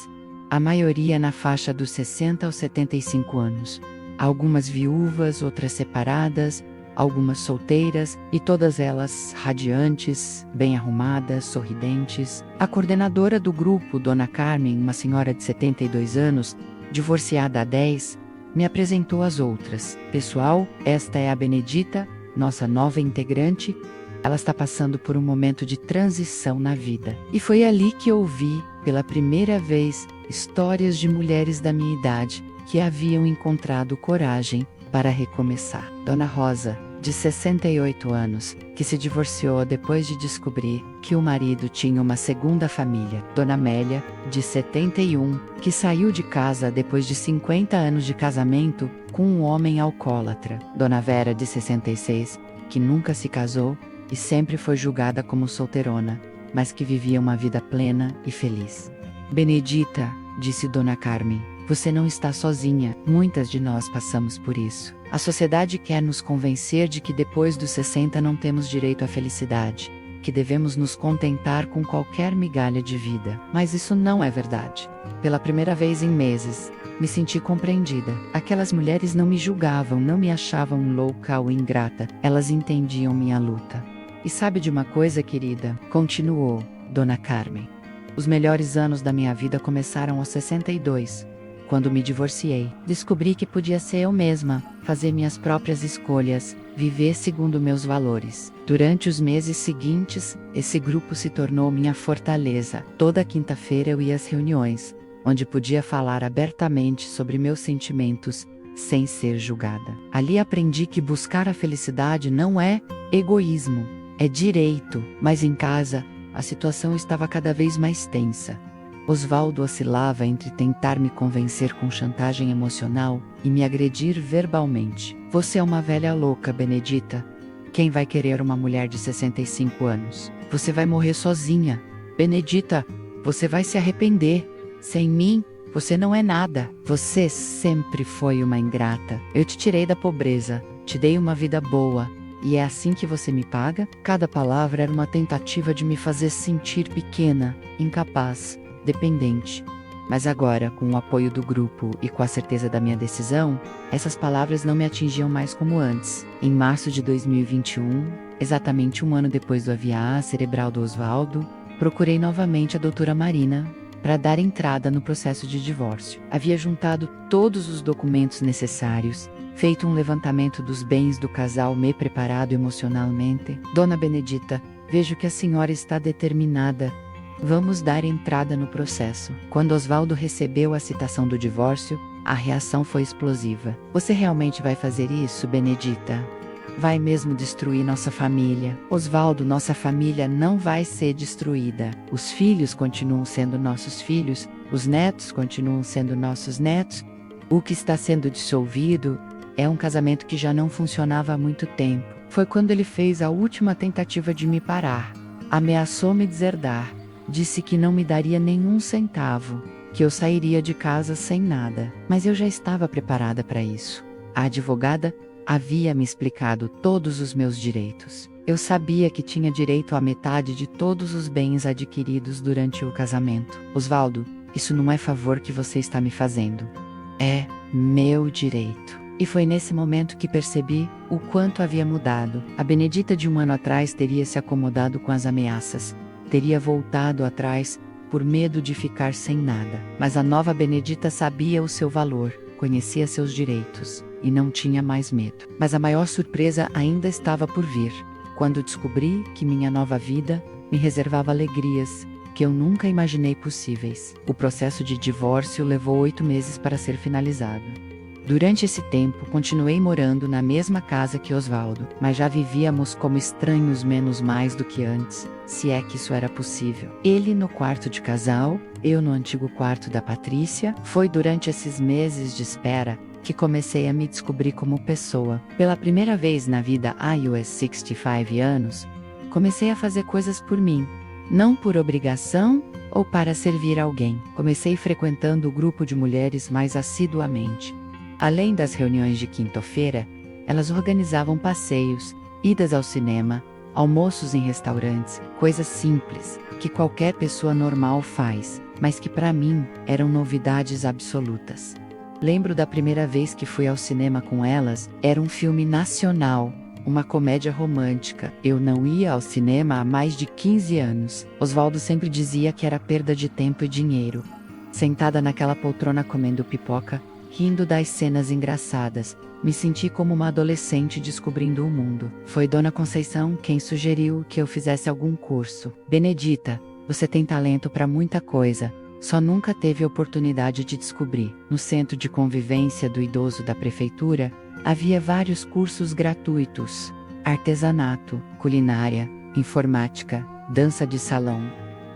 a maioria na faixa dos 60 aos 75 anos. Algumas viúvas, outras separadas, algumas solteiras, e todas elas radiantes, bem arrumadas, sorridentes. A coordenadora do grupo, Dona Carmen, uma senhora de 72 anos, divorciada há 10, me apresentou as outras. Pessoal, esta é a Benedita, nossa nova integrante. Ela está passando por um momento de transição na vida. E foi ali que ouvi, pela primeira vez, histórias de mulheres da minha idade que haviam encontrado coragem para recomeçar. Dona Rosa, de 68 anos, que se divorciou depois de descobrir que o marido tinha uma segunda família. Dona Amélia, de 71, que saiu de casa depois de 50 anos de casamento com um homem alcoólatra. Dona Vera, de 66, que nunca se casou e sempre foi julgada como solteirona, mas que vivia uma vida plena e feliz. Benedita, disse Dona Carmen, você não está sozinha, muitas de nós passamos por isso. A sociedade quer nos convencer de que depois dos 60 não temos direito à felicidade, que devemos nos contentar com qualquer migalha de vida. Mas isso não é verdade. Pela primeira vez em meses, me senti compreendida. Aquelas mulheres não me julgavam, não me achavam louca ou ingrata, elas entendiam minha luta. E sabe de uma coisa, querida? Continuou Dona Carmen. Os melhores anos da minha vida começaram aos 62. Quando me divorciei, descobri que podia ser eu mesma, fazer minhas próprias escolhas, viver segundo meus valores. Durante os meses seguintes, esse grupo se tornou minha fortaleza. Toda quinta-feira eu ia às reuniões, onde podia falar abertamente sobre meus sentimentos, sem ser julgada. Ali aprendi que buscar a felicidade não é egoísmo, é direito. Mas em casa, a situação estava cada vez mais tensa. Osvaldo oscilava entre tentar me convencer com chantagem emocional e me agredir verbalmente. Você é uma velha louca, Benedita. Quem vai querer uma mulher de 65 anos? Você vai morrer sozinha. Benedita, você vai se arrepender. Sem mim, você não é nada. Você sempre foi uma ingrata. Eu te tirei da pobreza, te dei uma vida boa. E é assim que você me paga? Cada palavra era uma tentativa de me fazer sentir pequena, incapaz, dependente. Mas agora, com o apoio do grupo e com a certeza da minha decisão, essas palavras não me atingiam mais como antes. Em março de 2021, exatamente um ano depois do AVA cerebral do Osvaldo, procurei novamente a doutora Marina para dar entrada no processo de divórcio. Havia juntado todos os documentos necessários, feito um levantamento dos bens do casal, me preparado emocionalmente. Dona Benedita, vejo que a senhora está determinada. Vamos dar entrada no processo. Quando Osvaldo recebeu a citação do divórcio, a reação foi explosiva. Você realmente vai fazer isso, Benedita? Vai mesmo destruir nossa família? Osvaldo, nossa família não vai ser destruída. Os filhos continuam sendo nossos filhos, os netos continuam sendo nossos netos. O que está sendo dissolvido é um casamento que já não funcionava há muito tempo. Foi quando ele fez a última tentativa de me parar. Ameaçou me deserdar. Disse que não me daria nenhum centavo, que eu sairia de casa sem nada. Mas eu já estava preparada para isso. A advogada havia me explicado todos os meus direitos. Eu sabia que tinha direito à metade de todos os bens adquiridos durante o casamento. Osvaldo, isso não é favor que você está me fazendo. É meu direito. E foi nesse momento que percebi o quanto havia mudado. A Benedita de um ano atrás teria se acomodado com as ameaças. Teria voltado atrás por medo de ficar sem nada. Mas a nova Benedita sabia o seu valor, conhecia seus direitos e não tinha mais medo. Mas a maior surpresa ainda estava por vir, quando descobri que minha nova vida me reservava alegrias que eu nunca imaginei possíveis. O processo de divórcio levou 8 meses para ser finalizado. Durante esse tempo, continuei morando na mesma casa que Osvaldo, mas já vivíamos como estranhos menos mais do que antes, se é que isso era possível. Ele no quarto de casal, eu no antigo quarto da Patrícia. Foi durante esses meses de espera que comecei a me descobrir como pessoa. Pela primeira vez na vida, há 65 anos, comecei a fazer coisas por mim. não por obrigação ou para servir alguém. Comecei frequentando o grupo de mulheres mais assiduamente. Além das reuniões de quinta-feira, elas organizavam passeios, idas ao cinema, almoços em restaurantes, coisas simples, que qualquer pessoa normal faz, mas que para mim eram novidades absolutas. Lembro da primeira vez que fui ao cinema com elas, era um filme nacional, uma comédia romântica. Eu não ia ao cinema há mais de 15 anos. Oswaldo sempre dizia que era perda de tempo e dinheiro. Sentada naquela poltrona comendo pipoca, rindo das cenas engraçadas, me senti como uma adolescente descobrindo o mundo. Foi Dona Conceição quem sugeriu que eu fizesse algum curso. Benedita, você tem talento para muita coisa, só nunca teve oportunidade de descobrir. No centro de convivência do idoso da prefeitura, havia vários cursos gratuitos: artesanato, culinária, informática, dança de salão.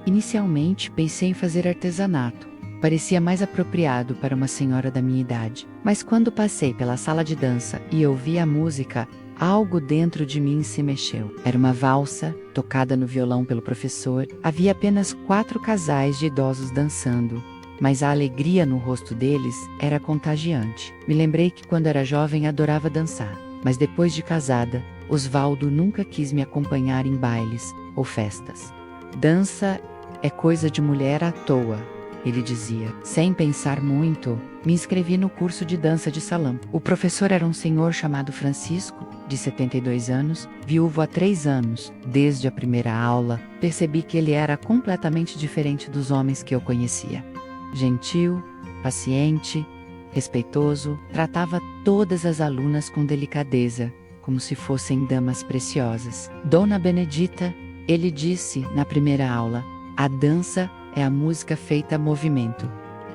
Inicialmente pensei em fazer artesanato. Parecia mais apropriado para uma senhora da minha idade. Mas quando passei pela sala de dança e ouvi a música, algo dentro de mim se mexeu. Era uma valsa, tocada no violão pelo professor. Havia apenas 4 casais de idosos dançando, mas a alegria no rosto deles era contagiante. Me lembrei que quando era jovem adorava dançar, mas depois de casada, Oswaldo nunca quis me acompanhar em bailes ou festas. Dança é coisa de mulher à toa, ele dizia. Sem pensar muito, me inscrevi no curso de dança de salão. O professor era um senhor chamado Francisco, de 72 anos, viúvo há 3 anos. Desde a primeira aula, percebi que ele era completamente diferente dos homens que eu conhecia. Gentil, paciente, respeitoso, tratava todas as alunas com delicadeza, como se fossem damas preciosas. Dona Benedita, ele disse na primeira aula, a dança é a música feita a movimento.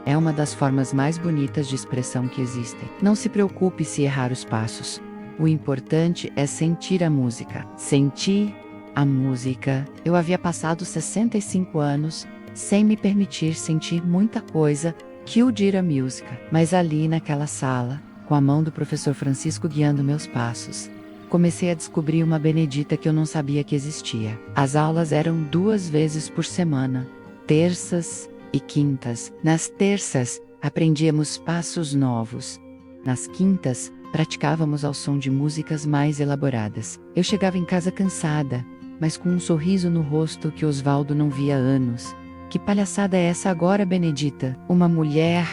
É uma das formas mais bonitas de expressão que existem. Não se preocupe se errar os passos. O importante é sentir a música. Sentir a música. Eu havia passado 65 anos sem me permitir sentir muita coisa que o dira música. Mas ali naquela sala, com a mão do professor Francisco guiando meus passos, comecei a descobrir uma Benedita que eu não sabia que existia. As aulas eram 2 vezes por semana, terças e quintas. Nas terças, aprendíamos passos novos. Nas quintas, praticávamos ao som de músicas mais elaboradas. Eu chegava em casa cansada, mas com um sorriso no rosto que Oswaldo não via há anos. Que palhaçada é essa agora, Benedita? Uma mulher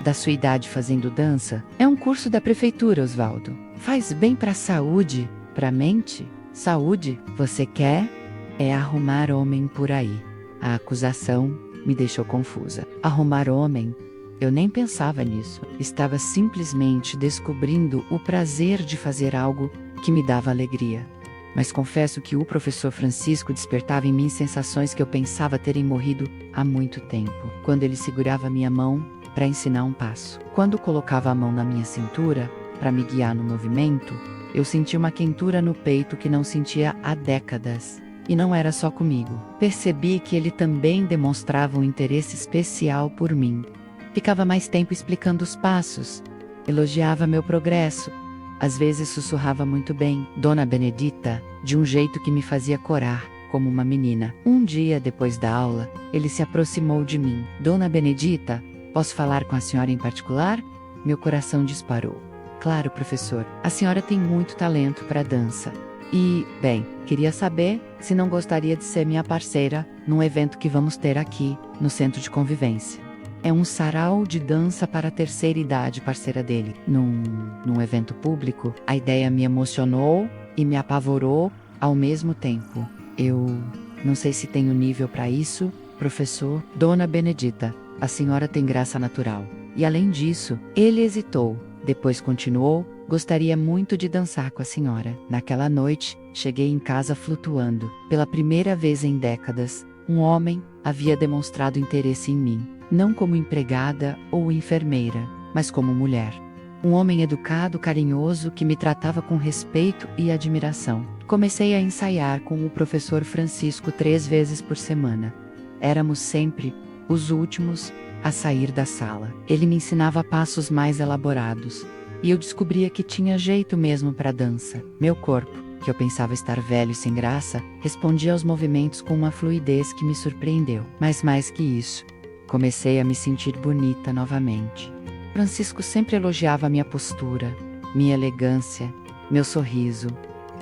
da sua idade fazendo dança? É um curso da prefeitura, Oswaldo. Faz bem para a saúde, para a mente. Saúde, você quer? É arrumar homem por aí. A acusação me deixou confusa. Arrumar homem? Eu nem pensava nisso. Estava simplesmente descobrindo o prazer de fazer algo que me dava alegria. Mas confesso que o professor Francisco despertava em mim sensações que eu pensava terem morrido há muito tempo. Quando ele segurava minha mão para ensinar um passo. Quando colocava a mão na minha cintura para me guiar no movimento, eu sentia uma quentura no peito que não sentia há décadas. E não era só comigo. Percebi que ele também demonstrava um interesse especial por mim. Ficava mais tempo explicando os passos. Elogiava meu progresso. Às vezes sussurrava muito bem, Dona Benedita, de um jeito que me fazia corar, como uma menina. Um dia, depois da aula, ele se aproximou de mim. Dona Benedita, posso falar com a senhora em particular? Meu coração disparou. Claro, professor, a senhora tem muito talento para dança. E, bem, queria saber se não gostaria de ser minha parceira num evento que vamos ter aqui, no centro de convivência. É um sarau de dança para a terceira idade, parceira dele. Num evento público, a ideia me emocionou e me apavorou ao mesmo tempo. Eu não sei se tenho nível para isso, professor. Dona Benedita, a senhora tem graça natural. E além disso, ele hesitou. Depois continuou, gostaria muito de dançar com a senhora. Naquela noite, cheguei em casa flutuando. Pela primeira vez em décadas, um homem havia demonstrado interesse em mim. Não como empregada ou enfermeira, mas como mulher. Um homem educado, carinhoso, que me tratava com respeito e admiração. Comecei a ensaiar com o professor Francisco 3 vezes por semana. Éramos sempre os últimos a sair da sala. Ele me ensinava passos mais elaborados, e eu descobria que tinha jeito mesmo para dança. Meu corpo que eu pensava estar velho e sem graça, respondia aos movimentos com uma fluidez que me surpreendeu. Mas mais que isso, comecei a me sentir bonita novamente. Francisco sempre elogiava minha postura, minha elegância, meu sorriso.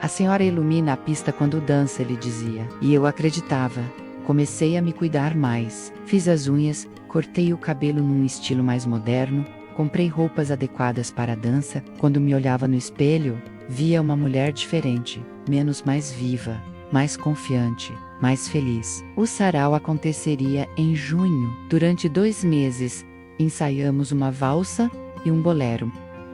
A senhora ilumina a pista quando dança, ele dizia. E eu acreditava. Comecei a me cuidar mais. Fiz as unhas, cortei o cabelo num estilo mais moderno, comprei roupas adequadas para a dança. Quando me olhava no espelho, via uma mulher diferente, menos mais viva, mais confiante, mais feliz. O sarau aconteceria em junho. Durante 2 meses, ensaiamos uma valsa e um bolero.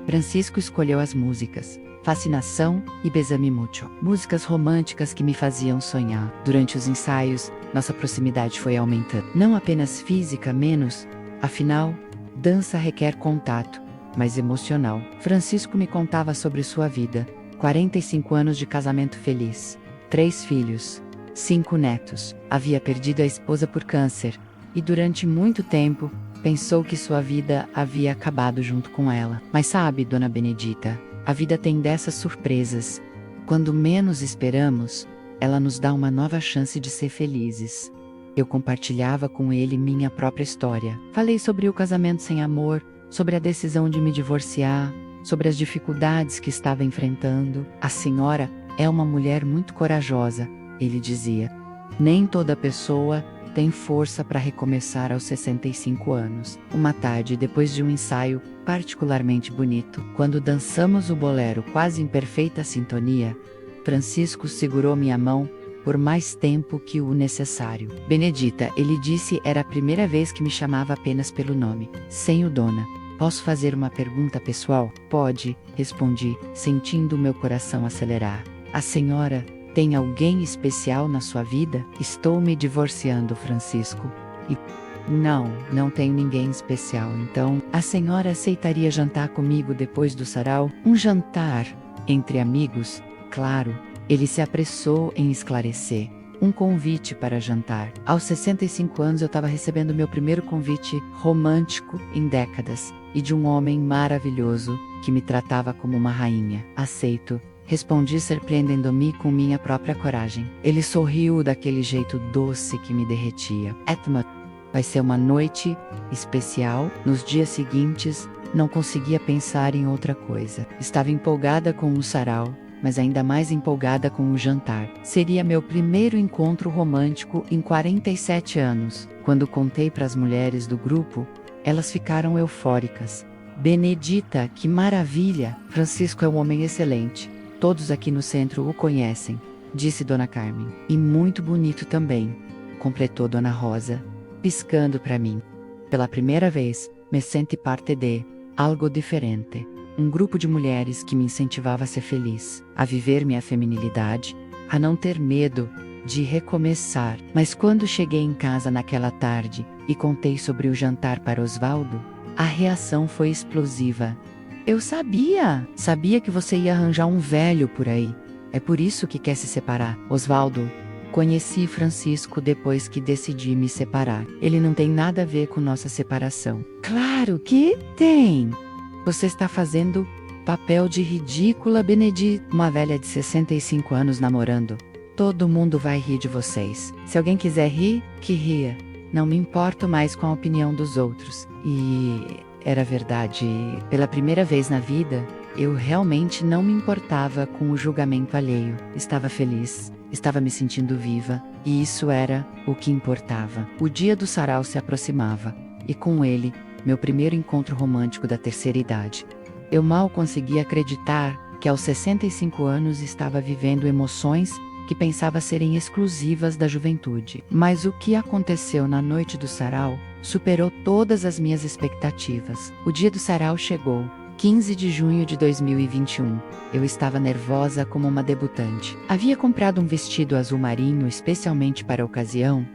Francisco escolheu as músicas Fascinação e Besame Mucho, músicas românticas que me faziam sonhar. Durante os ensaios, nossa proximidade foi aumentando. Não apenas física, menos, afinal, dança requer contato, mas emocional. Francisco me contava sobre sua vida, 45 anos de casamento feliz, 3 filhos, 5 netos. Havia perdido a esposa por câncer, e durante muito tempo, pensou que sua vida havia acabado junto com ela. Mas sabe, Dona Benedita, a vida tem dessas surpresas. Quando menos esperamos, ela nos dá uma nova chance de ser felizes. Eu compartilhava com ele minha própria história. Falei sobre o casamento sem amor, sobre a decisão de me divorciar, sobre as dificuldades que estava enfrentando. A senhora é uma mulher muito corajosa, ele dizia. Nem toda pessoa tem força para recomeçar aos 65 anos. Uma tarde, depois de um ensaio particularmente bonito, quando dançamos o bolero quase em perfeita sintonia, Francisco segurou minha mão por mais tempo que o necessário. Benedita, ele disse, era a primeira vez que me chamava apenas pelo nome, sem o dona. Posso fazer uma pergunta pessoal? Pode, respondi, sentindo meu coração acelerar. A senhora tem alguém especial na sua vida? Estou me divorciando, Francisco. E não tenho ninguém especial. Então, a senhora aceitaria jantar comigo depois do sarau? Um jantar entre amigos? Claro. Ele se apressou em esclarecer. Um convite para jantar. Aos 65 anos eu estava recebendo meu primeiro convite romântico em décadas, e de um homem maravilhoso que me tratava como uma rainha. Aceito. Respondi, surpreendendo-me com minha própria coragem. Ele sorriu daquele jeito doce que me derretia. Etma, vai ser uma noite especial. Nos dias seguintes, não conseguia pensar em outra coisa. Estava empolgada com o sarau, mas ainda mais empolgada com o jantar. Seria meu primeiro encontro romântico em 47 anos. Quando contei para as mulheres do grupo, elas ficaram eufóricas. Benedita, que maravilha! Francisco é um homem excelente. Todos aqui no centro o conhecem, disse Dona Carmen. E muito bonito também, completou Dona Rosa, piscando para mim. Pela primeira vez, me senti parte de algo diferente. Um grupo de mulheres que me incentivava a ser feliz, a viver minha feminilidade, a não ter medo de recomeçar. Mas quando cheguei em casa naquela tarde e contei sobre o jantar para Osvaldo, a reação foi explosiva. Eu sabia que você ia arranjar um velho por aí. É por isso que quer se separar. Osvaldo, conheci Francisco depois que decidi me separar. Ele não tem nada a ver com nossa separação. Claro que tem! Você está fazendo papel de ridícula, Benedita. Uma velha de 65 anos namorando. Todo mundo vai rir de vocês. Se alguém quiser rir, que ria. Não me importo mais com a opinião dos outros. E era verdade. Pela primeira vez na vida, eu realmente não me importava com o julgamento alheio. Estava feliz, estava me sentindo viva, e isso era o que importava. O dia do sarau se aproximava, e com ele, meu primeiro encontro romântico da terceira idade. Eu mal conseguia acreditar que aos 65 anos estava vivendo emoções que pensava serem exclusivas da juventude. Mas o que aconteceu na noite do sarau superou todas as minhas expectativas. O dia do sarau chegou, 15 de junho de 2021. Eu estava nervosa como uma debutante. Havia comprado um vestido azul marinho especialmente para a ocasião.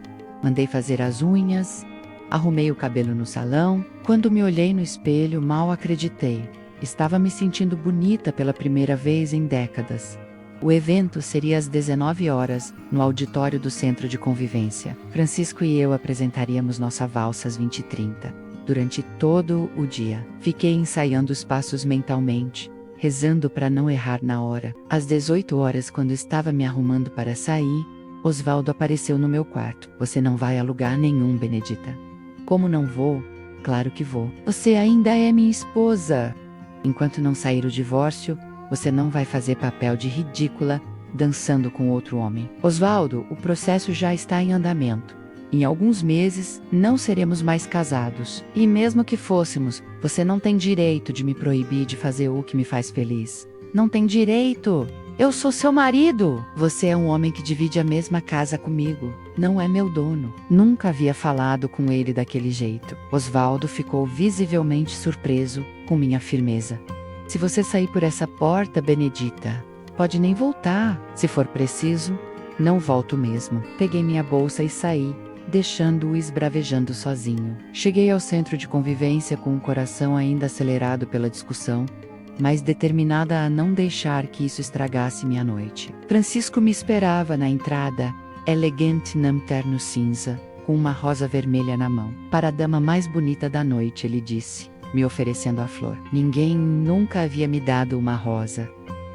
Mandei fazer as unhas, arrumei o cabelo no salão. Quando me olhei no espelho, mal acreditei. Estava me sentindo bonita pela primeira vez em décadas. O evento seria às 19 horas, no auditório do Centro de Convivência. Francisco e eu apresentaríamos nossa valsa às 20h30. Durante todo o dia, fiquei ensaiando os passos mentalmente, rezando para não errar na hora. Às 18 horas, quando estava me arrumando para sair, Osvaldo apareceu no meu quarto. Você não vai a lugar nenhum, Benedita. Como não vou? Claro que vou. Você ainda é minha esposa. Enquanto não sair o divórcio, você não vai fazer papel de ridícula dançando com outro homem. Osvaldo, o processo já está em andamento. Em alguns meses, não seremos mais casados. E mesmo que fôssemos, você não tem direito de me proibir de fazer o que me faz feliz. Não tem direito! Eu sou seu marido! Você é um homem que divide a mesma casa comigo. Não é meu dono. Nunca havia falado com ele daquele jeito. Osvaldo ficou visivelmente surpreso com minha firmeza. Se você sair por essa porta, Benedita, pode nem voltar. Se for preciso, não volto mesmo. Peguei minha bolsa e saí, deixando-o esbravejando sozinho. Cheguei ao centro de convivência com o coração ainda acelerado pela discussão, mas determinada a não deixar que isso estragasse minha noite. Francisco me esperava na entrada, elegante num terno cinza, com uma rosa vermelha na mão. Para a dama mais bonita da noite, ele disse, me oferecendo a flor. Ninguém nunca havia me dado uma rosa.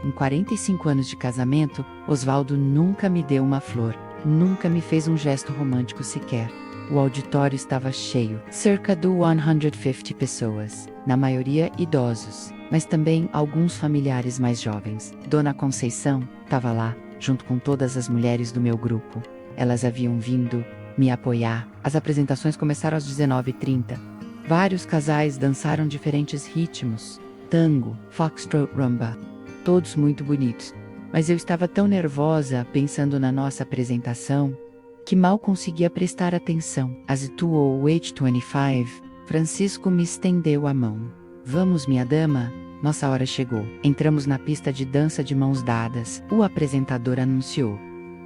Em 45 anos de casamento, Osvaldo nunca me deu uma flor. Nunca me fez um gesto romântico sequer. O auditório estava cheio, cerca de 150 pessoas, na maioria idosos, mas também alguns familiares mais jovens. Dona Conceição estava lá, junto com todas as mulheres do meu grupo. Elas haviam vindo me apoiar. As apresentações começaram às 19h30. Vários casais dançaram diferentes ritmos, tango, foxtrot, rumba, todos muito bonitos. Mas eu estava tão nervosa pensando na nossa apresentação, que mal conseguia prestar atenção. Às 2:25, Francisco me estendeu a mão. Vamos, minha dama, nossa hora chegou. Entramos na pista de dança de mãos dadas. O apresentador anunciou.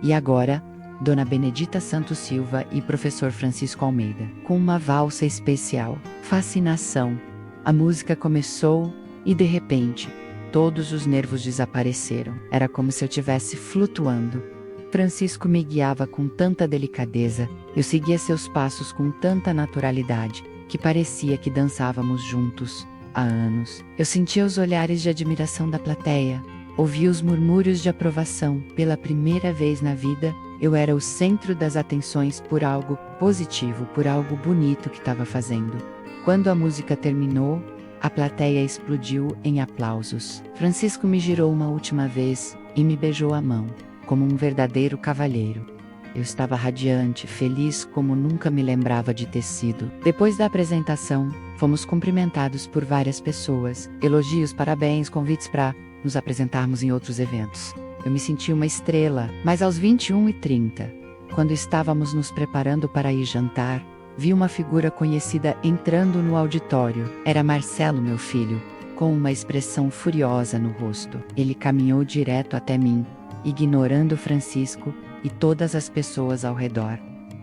E agora, Dona Benedita Santos Silva e Professor Francisco Almeida, com uma valsa especial. Fascinação. A música começou e, de repente, todos os nervos desapareceram. Era como se eu estivesse flutuando. Francisco me guiava com tanta delicadeza, eu seguia seus passos com tanta naturalidade, que parecia que dançávamos juntos, há anos. Eu sentia os olhares de admiração da plateia, ouvia os murmúrios de aprovação. Pela primeira vez na vida, eu era o centro das atenções por algo positivo, por algo bonito que estava fazendo. Quando a música terminou, a plateia explodiu em aplausos. Francisco me girou uma última vez e me beijou a mão, como um verdadeiro cavalheiro. Eu estava radiante, feliz como nunca me lembrava de ter sido. Depois da apresentação, fomos cumprimentados por várias pessoas, elogios, parabéns, convites para nos apresentarmos em outros eventos. Eu me senti uma estrela, mas aos 21h30, quando estávamos nos preparando para ir jantar, vi uma figura conhecida entrando no auditório. Era Marcelo, meu filho, com uma expressão furiosa no rosto. Ele caminhou direto até mim, ignorando Francisco e todas as pessoas ao redor.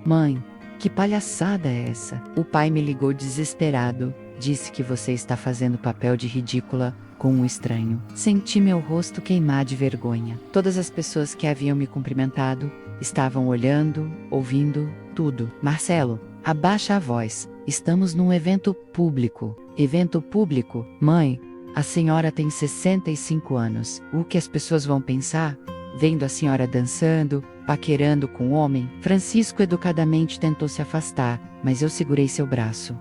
Mãe, que palhaçada é essa? O pai me ligou desesperado, disse que você está fazendo papel de ridícula com um estranho. Senti meu rosto queimar de vergonha. Todas as pessoas que haviam me cumprimentado estavam olhando, ouvindo, tudo. Marcelo, abaixa a voz. Estamos num evento público. Evento público? Mãe, a senhora tem 65 anos. O que as pessoas vão pensar? Vendo a senhora dançando, paquerando com o homem? Francisco educadamente tentou se afastar, mas eu segurei seu braço.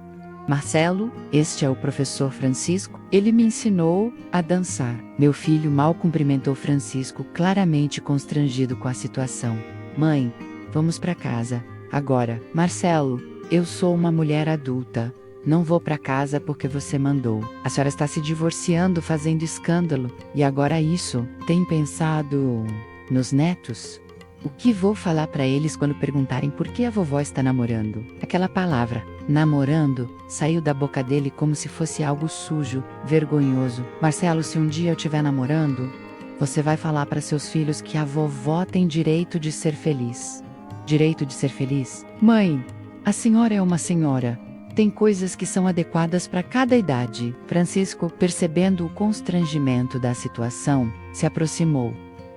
Marcelo, este é o professor Francisco. Ele me ensinou a dançar. Meu filho mal cumprimentou Francisco, claramente constrangido com a situação. Mãe, vamos para casa. Agora. Marcelo, eu sou uma mulher adulta. Não vou para casa porque você mandou. A senhora está se divorciando, fazendo escândalo. E agora isso. Tem pensado nos netos? O que vou falar para eles quando perguntarem por que a vovó está namorando? Aquela palavra, namorando, saiu da boca dele como se fosse algo sujo, vergonhoso. Marcelo, se um dia eu estiver namorando, você vai falar para seus filhos que a vovó tem direito de ser feliz. Direito de ser feliz? Mãe, a senhora é uma senhora. Tem coisas que são adequadas para cada idade. Francisco, percebendo o constrangimento da situação, se aproximou.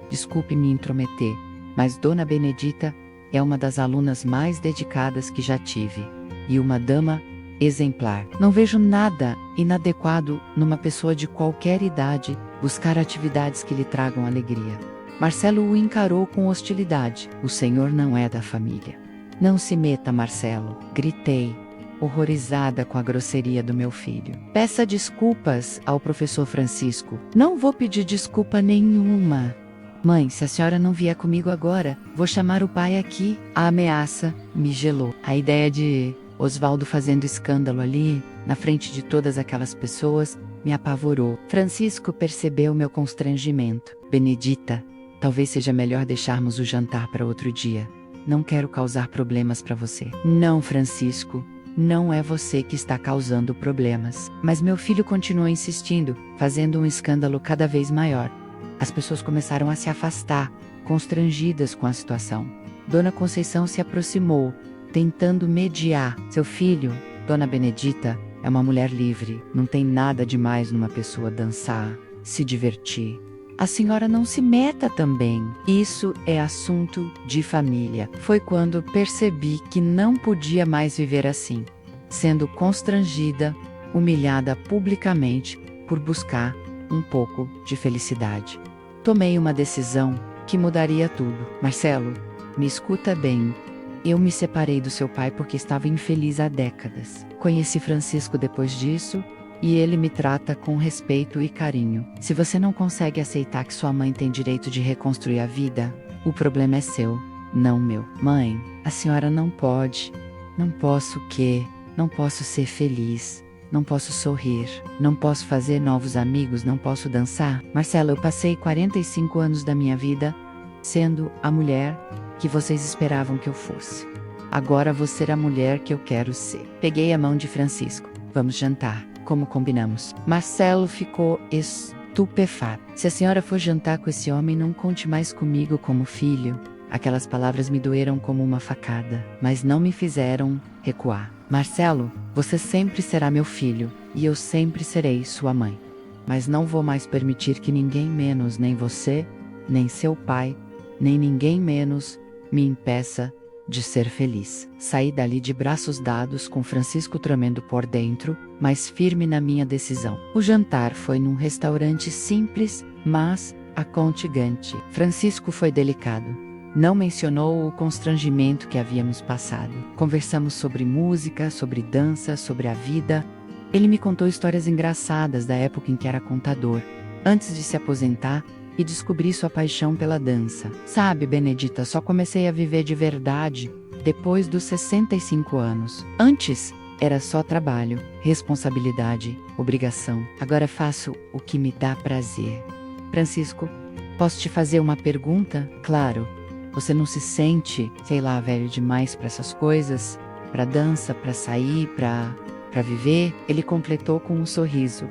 Desculpe me intrometer, mas Dona Benedita é uma das alunas mais dedicadas que já tive. E uma dama exemplar. Não vejo nada inadequado numa pessoa de qualquer idade buscar atividades que lhe tragam alegria. Marcelo o encarou com hostilidade. O senhor não é da família. Não se meta, Marcelo, gritei, horrorizada com a grosseria do meu filho. Peça desculpas ao professor Francisco. Não vou pedir desculpa nenhuma. Mãe, se a senhora não vier comigo agora, vou chamar o pai aqui. A ameaça me gelou. A ideia de Osvaldo fazendo escândalo ali, na frente de todas aquelas pessoas, me apavorou. Francisco percebeu meu constrangimento. Benedita, talvez seja melhor deixarmos o jantar para outro dia. Não quero causar problemas para você. Não, Francisco. Não é você que está causando problemas. Mas meu filho continuou insistindo, fazendo um escândalo cada vez maior. As pessoas começaram a se afastar, constrangidas com a situação. Dona Conceição se aproximou, tentando mediar. Seu filho, Dona Benedita, é uma mulher livre. Não tem nada demais numa pessoa dançar, se divertir. A senhora não se meta também. Isso é assunto de família. Foi quando percebi que não podia mais viver assim, sendo constrangida, humilhada publicamente por buscar um pouco de felicidade. Tomei uma decisão que mudaria tudo. Marcelo, me escuta bem. Eu me separei do seu pai porque estava infeliz há décadas. Conheci Francisco depois disso, e ele me trata com respeito e carinho. Se você não consegue aceitar que sua mãe tem direito de reconstruir a vida, o problema é seu, não meu. Mãe, a senhora não pode. Não posso o quê? Não posso ser feliz. Não posso sorrir. Não posso fazer novos amigos. Não posso dançar. Marcelo, eu passei 45 anos da minha vida sendo a mulher que vocês esperavam que eu fosse. Agora vou ser a mulher que eu quero ser. Peguei a mão de Francisco. Vamos jantar, como combinamos. Marcelo ficou estupefato. Se a senhora for jantar com esse homem, não conte mais comigo como filho. Aquelas palavras me doeram como uma facada, mas não me fizeram recuar. Marcelo, você sempre será meu filho, e eu sempre serei sua mãe. Mas não vou mais permitir que ninguém menos, nem você, nem seu pai, nem ninguém menos, me impeça de ser feliz. Saí dali de braços dados, com Francisco tremendo por dentro, mas firme na minha decisão. O jantar foi num restaurante simples, mas aconchegante. Francisco foi delicado. Não mencionou o constrangimento que havíamos passado. Conversamos sobre música, sobre dança, sobre a vida. Ele me contou histórias engraçadas da época em que era contador, antes de se aposentar, e descobri sua paixão pela dança. Sabe, Benedita, só comecei a viver de verdade depois dos 65 anos. Antes, era só trabalho, responsabilidade, obrigação. Agora faço o que me dá prazer. Francisco, posso te fazer uma pergunta? Claro. Você não se sente, sei lá, velho demais para essas coisas? Para dança, para sair, para viver? Ele completou com um sorriso.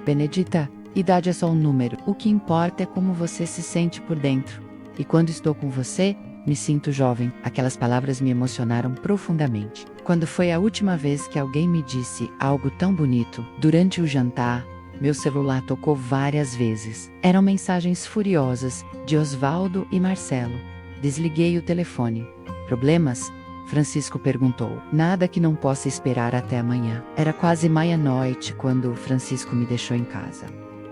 Benedita, idade é só um número. O que importa é como você se sente por dentro. E quando estou com você, me sinto jovem. Aquelas palavras me emocionaram profundamente. Quando foi a última vez que alguém me disse algo tão bonito? Durante o jantar, meu celular tocou várias vezes. Eram mensagens furiosas de Osvaldo e Marcelo. Desliguei o telefone. Problemas? Francisco perguntou. Nada que não possa esperar até amanhã. Era quase meia-noite quando Francisco me deixou em casa.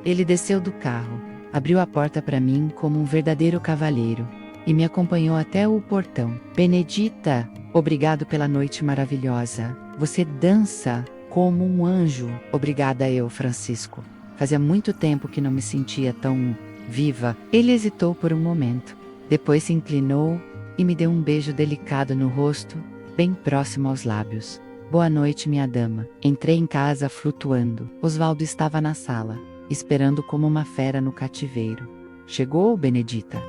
Ele desceu do carro, abriu a porta para mim como um verdadeiro cavalheiro e me acompanhou até o portão. Benedita, obrigado pela noite maravilhosa. Você dança como um anjo. Obrigada eu, Francisco. Fazia muito tempo que não me sentia tão viva. Ele hesitou por um momento. Depois se inclinou e me deu um beijo delicado no rosto, bem próximo aos lábios. Boa noite, minha dama. Entrei em casa flutuando. Osvaldo estava na sala, esperando como uma fera no cativeiro. Chegou, Benedita?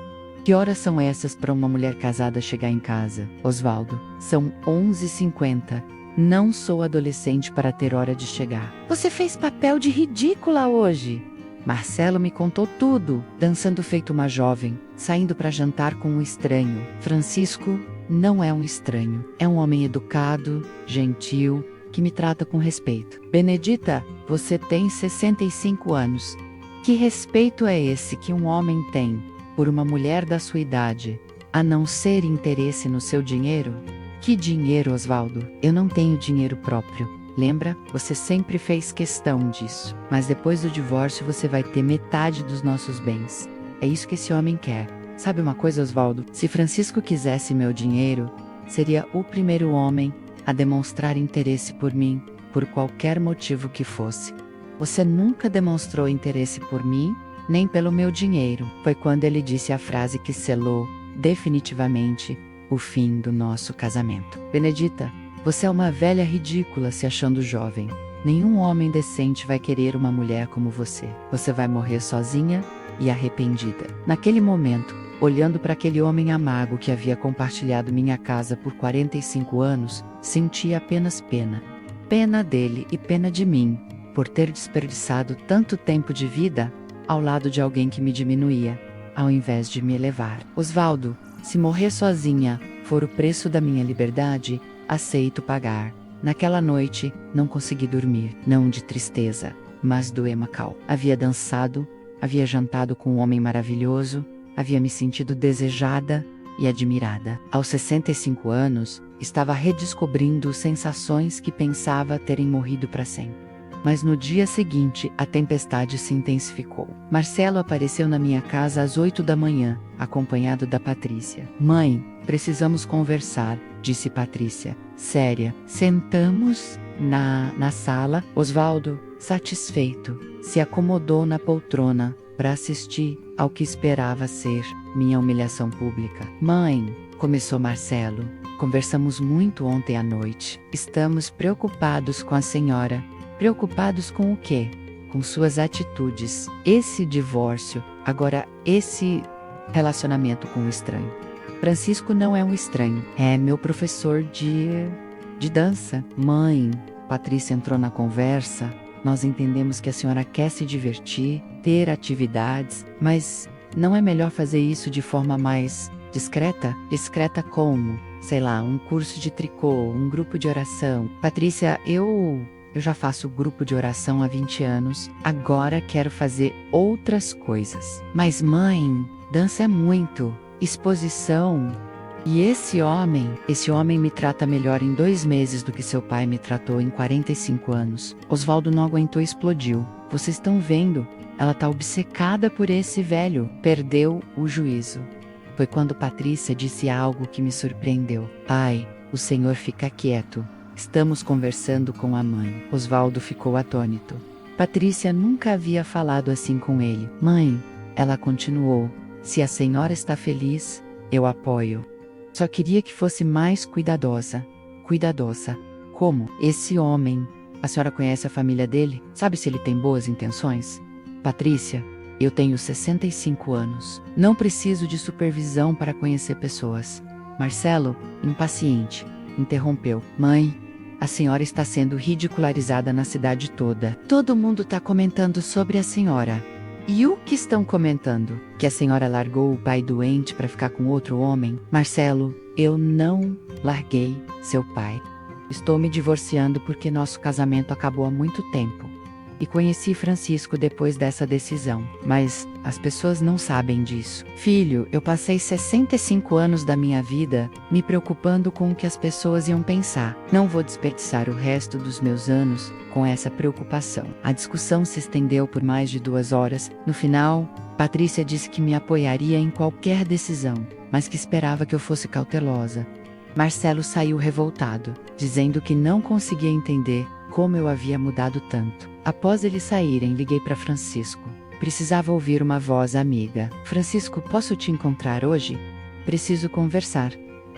Que horas são essas para uma mulher casada chegar em casa? Osvaldo, são 11h50. Não sou adolescente para ter hora de chegar. Você fez papel de ridícula hoje. Marcelo me contou tudo, dançando feito uma jovem, saindo para jantar com um estranho. Francisco não é um estranho, é um homem educado, gentil, que me trata com respeito. Benedita, você tem 65 anos. Que respeito é esse que um homem tem por uma mulher da sua idade, a não ser interesse no seu dinheiro? Que dinheiro, Osvaldo? Eu não tenho dinheiro próprio. Lembra? Você sempre fez questão disso. Mas depois do divórcio você vai ter metade dos nossos bens. É isso que esse homem quer. Sabe uma coisa, Osvaldo? Se Francisco quisesse meu dinheiro, seria o primeiro homem a demonstrar interesse por mim, por qualquer motivo que fosse. Você nunca demonstrou interesse por mim, nem pelo meu dinheiro. Foi quando ele disse a frase que selou, definitivamente, o fim do nosso casamento. Benedita, você é uma velha ridícula se achando jovem. Nenhum homem decente vai querer uma mulher como você. Você vai morrer sozinha e arrependida. Naquele momento, olhando para aquele homem amargo que havia compartilhado minha casa por 45 anos, senti apenas pena. Pena dele e pena de mim, por ter desperdiçado tanto tempo de vida ao lado de alguém que me diminuía, ao invés de me elevar. Osvaldo, se morrer sozinha for o preço da minha liberdade, aceito pagar. Naquela noite, não consegui dormir, não de tristeza, mas do emacal. Havia dançado, havia jantado com um homem maravilhoso, havia me sentido desejada e admirada. Aos 65 anos, estava redescobrindo sensações que pensava terem morrido para sempre. Mas no dia seguinte, a tempestade se intensificou. Marcelo apareceu na minha casa às 8 da manhã, acompanhado da Patrícia. Mãe, precisamos conversar, disse Patrícia, séria. Sentamos na sala. Osvaldo, satisfeito, se acomodou na poltrona para assistir ao que esperava ser minha humilhação pública. Mãe, começou Marcelo, conversamos muito ontem à noite. Estamos preocupados com a senhora. Preocupados com o quê? Com suas atitudes. Esse divórcio, agora esse relacionamento com o estranho. Francisco não é um estranho, é meu professor de dança. Mãe, Patrícia entrou na conversa, nós entendemos que a senhora quer se divertir, ter atividades, mas não é melhor fazer isso de forma mais discreta? Discreta como? Sei lá, um curso de tricô, um grupo de oração. Patrícia, eu já faço grupo de oração há 20 anos, agora quero fazer outras coisas. Mas mãe, dança é muito, exposição. E esse homem me trata melhor em 2 meses do que seu pai me tratou em 45 anos. Osvaldo não aguentou e explodiu. Vocês estão vendo? Ela tá obcecada por esse velho. Perdeu o juízo. Foi quando Patrícia disse algo que me surpreendeu. Pai, o senhor fica quieto. Estamos conversando com a mãe. Osvaldo ficou atônito. Patrícia nunca havia falado assim com ele. Mãe, ela continuou, se a senhora está feliz, eu apoio. Só queria que fosse mais cuidadosa. Cuidadosa. Como? Esse homem. A senhora conhece a família dele? Sabe se ele tem boas intenções? Patrícia, eu tenho 65 anos. Não preciso de supervisão para conhecer pessoas. Marcelo, impaciente, interrompeu. Mãe, a senhora está sendo ridicularizada na cidade toda. Todo mundo está comentando sobre a senhora. E o que estão comentando? Que a senhora largou o pai doente para ficar com outro homem? Marcelo, eu não larguei seu pai. Estou me divorciando porque nosso casamento acabou há muito tempo. E conheci Francisco depois dessa decisão. Mas as pessoas não sabem disso. Filho, eu passei 65 anos da minha vida me preocupando com o que as pessoas iam pensar. Não vou desperdiçar o resto dos meus anos com essa preocupação. A discussão se estendeu por mais de 2 horas. No final, Patrícia disse que me apoiaria em qualquer decisão, mas que esperava que eu fosse cautelosa. Marcelo saiu revoltado, dizendo que não conseguia entender como eu havia mudado tanto. Após eles saírem, liguei para Francisco. Precisava ouvir uma voz amiga. Francisco, posso te encontrar hoje? Preciso conversar.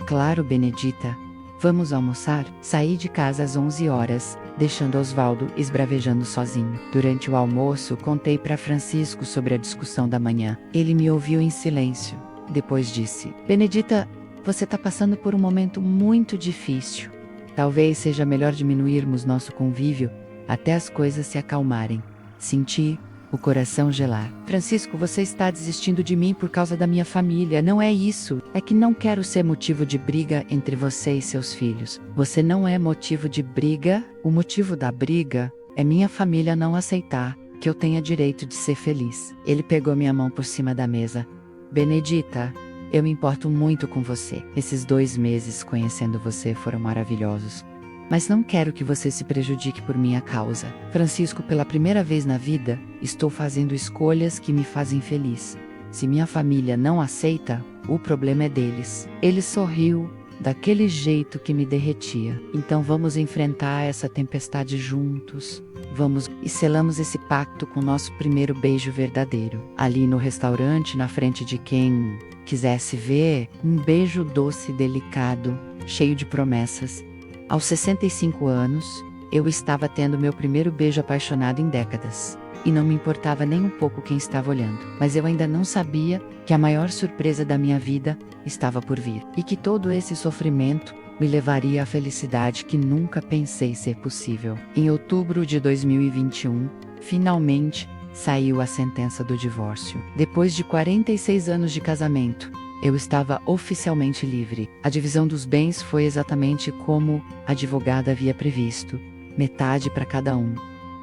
Claro, Benedita. Vamos almoçar? Saí de casa às 11 horas, deixando Osvaldo esbravejando sozinho. Durante o almoço, contei para Francisco sobre a discussão da manhã. Ele me ouviu em silêncio. Depois disse: Benedita, você está passando por um momento muito difícil. Talvez seja melhor diminuirmos nosso convívio até as coisas se acalmarem. Senti o coração gelar. Francisco, você está desistindo de mim por causa da minha família. Não é isso. É que não quero ser motivo de briga entre você e seus filhos. Você não é motivo de briga. O motivo da briga é minha família não aceitar que eu tenha direito de ser feliz. Ele pegou minha mão por cima da mesa. Benedita, eu me importo muito com você. Esses 2 meses conhecendo você foram maravilhosos. mas não quero que você se prejudique por minha causa. Francisco, pela primeira vez na vida, estou fazendo escolhas que me fazem feliz. Se minha família não aceita, o problema é deles. Ele sorriu, daquele jeito que me derretia. Então vamos enfrentar essa tempestade juntos. Vamos e selamos esse pacto com nosso primeiro beijo verdadeiro. Ali no restaurante, na frente de quem quisesse ver, um beijo doce e delicado, cheio de promessas. Aos 65 anos, eu estava tendo meu primeiro beijo apaixonado em décadas. E não me importava nem um pouco quem estava olhando. Mas eu ainda não sabia que a maior surpresa da minha vida estava por vir. E que todo esse sofrimento me levaria à felicidade que nunca pensei ser possível. Em outubro de 2021, finalmente, saiu a sentença do divórcio. Depois de 46 anos de casamento, eu estava oficialmente livre. A divisão dos bens foi exatamente como a advogada havia previsto. Metade para cada um.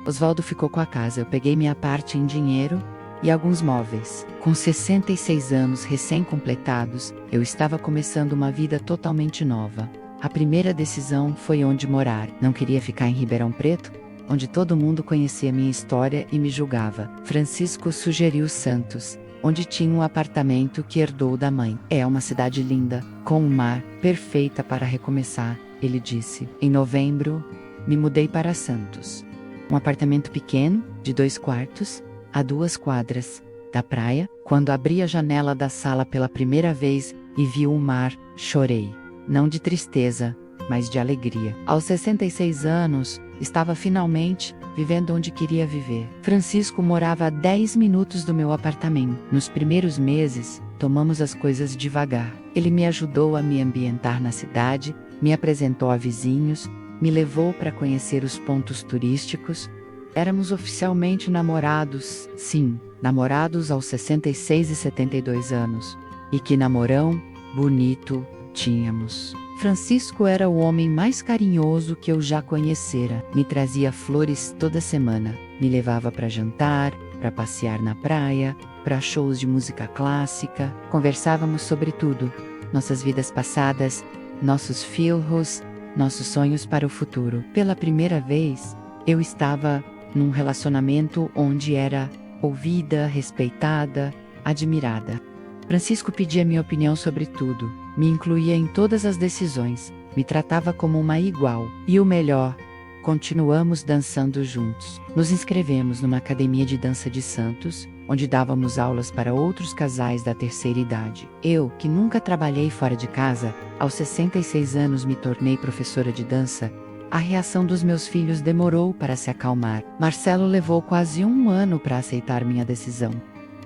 Oswaldo ficou com a casa, eu peguei minha parte em dinheiro e alguns móveis. Com 66 anos recém-completados, eu estava começando uma vida totalmente nova. A primeira decisão foi onde morar. Não queria ficar em Ribeirão Preto, onde todo mundo conhecia minha história e me julgava. Francisco sugeriu Santos, onde tinha um apartamento que herdou da mãe. É uma cidade linda, com um mar, perfeita para recomeçar, ele disse. Em novembro, me mudei para Santos. Um apartamento pequeno, de 2 quartos, a 2 quadras da praia. Quando abri a janela da sala pela primeira vez e vi o mar, chorei. Não de tristeza, mas de alegria. Aos 66 anos, estava finalmente vivendo onde queria viver. Francisco morava a 10 minutos do meu apartamento. Nos primeiros meses, tomamos as coisas devagar. Ele me ajudou a me ambientar na cidade, me apresentou a vizinhos, me levou para conhecer os pontos turísticos. Éramos oficialmente namorados, sim, namorados aos 66 e 72 anos. E que namorão bonito tínhamos. Francisco era o homem mais carinhoso que eu já conhecera. Me trazia flores toda semana. Me levava para jantar, para passear na praia, para shows de música clássica. Conversávamos sobre tudo. Nossas vidas passadas, nossos filhos, nossos sonhos para o futuro. Pela primeira vez, eu estava num relacionamento onde era ouvida, respeitada, admirada. Francisco pedia minha opinião sobre tudo, me incluía em todas as decisões, me tratava como uma igual. E o melhor, continuamos dançando juntos. Nos inscrevemos numa academia de dança de Santos, onde dávamos aulas para outros casais da terceira idade. Eu, que nunca trabalhei fora de casa, aos 66 anos me tornei professora de dança. A reação dos meus filhos demorou para se acalmar. Marcelo levou quase 1 ano para aceitar minha decisão.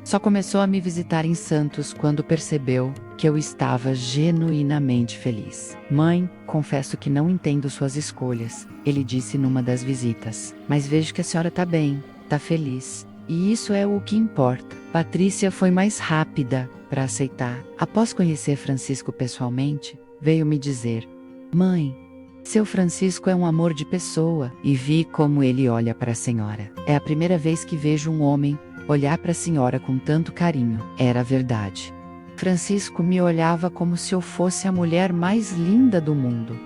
Só começou a me visitar em Santos quando percebeu que eu estava genuinamente feliz. Mãe, confesso que não entendo suas escolhas, ele disse numa das visitas. Mas vejo que a senhora está bem, está feliz. E isso é o que importa. Patrícia foi mais rápida para aceitar. Após conhecer Francisco pessoalmente, veio me dizer: Mãe, seu Francisco é um amor de pessoa. E vi como ele olha para a senhora. É a primeira vez que vejo um homem olhar para a senhora com tanto carinho. Era verdade. Francisco me olhava como se eu fosse a mulher mais linda do mundo.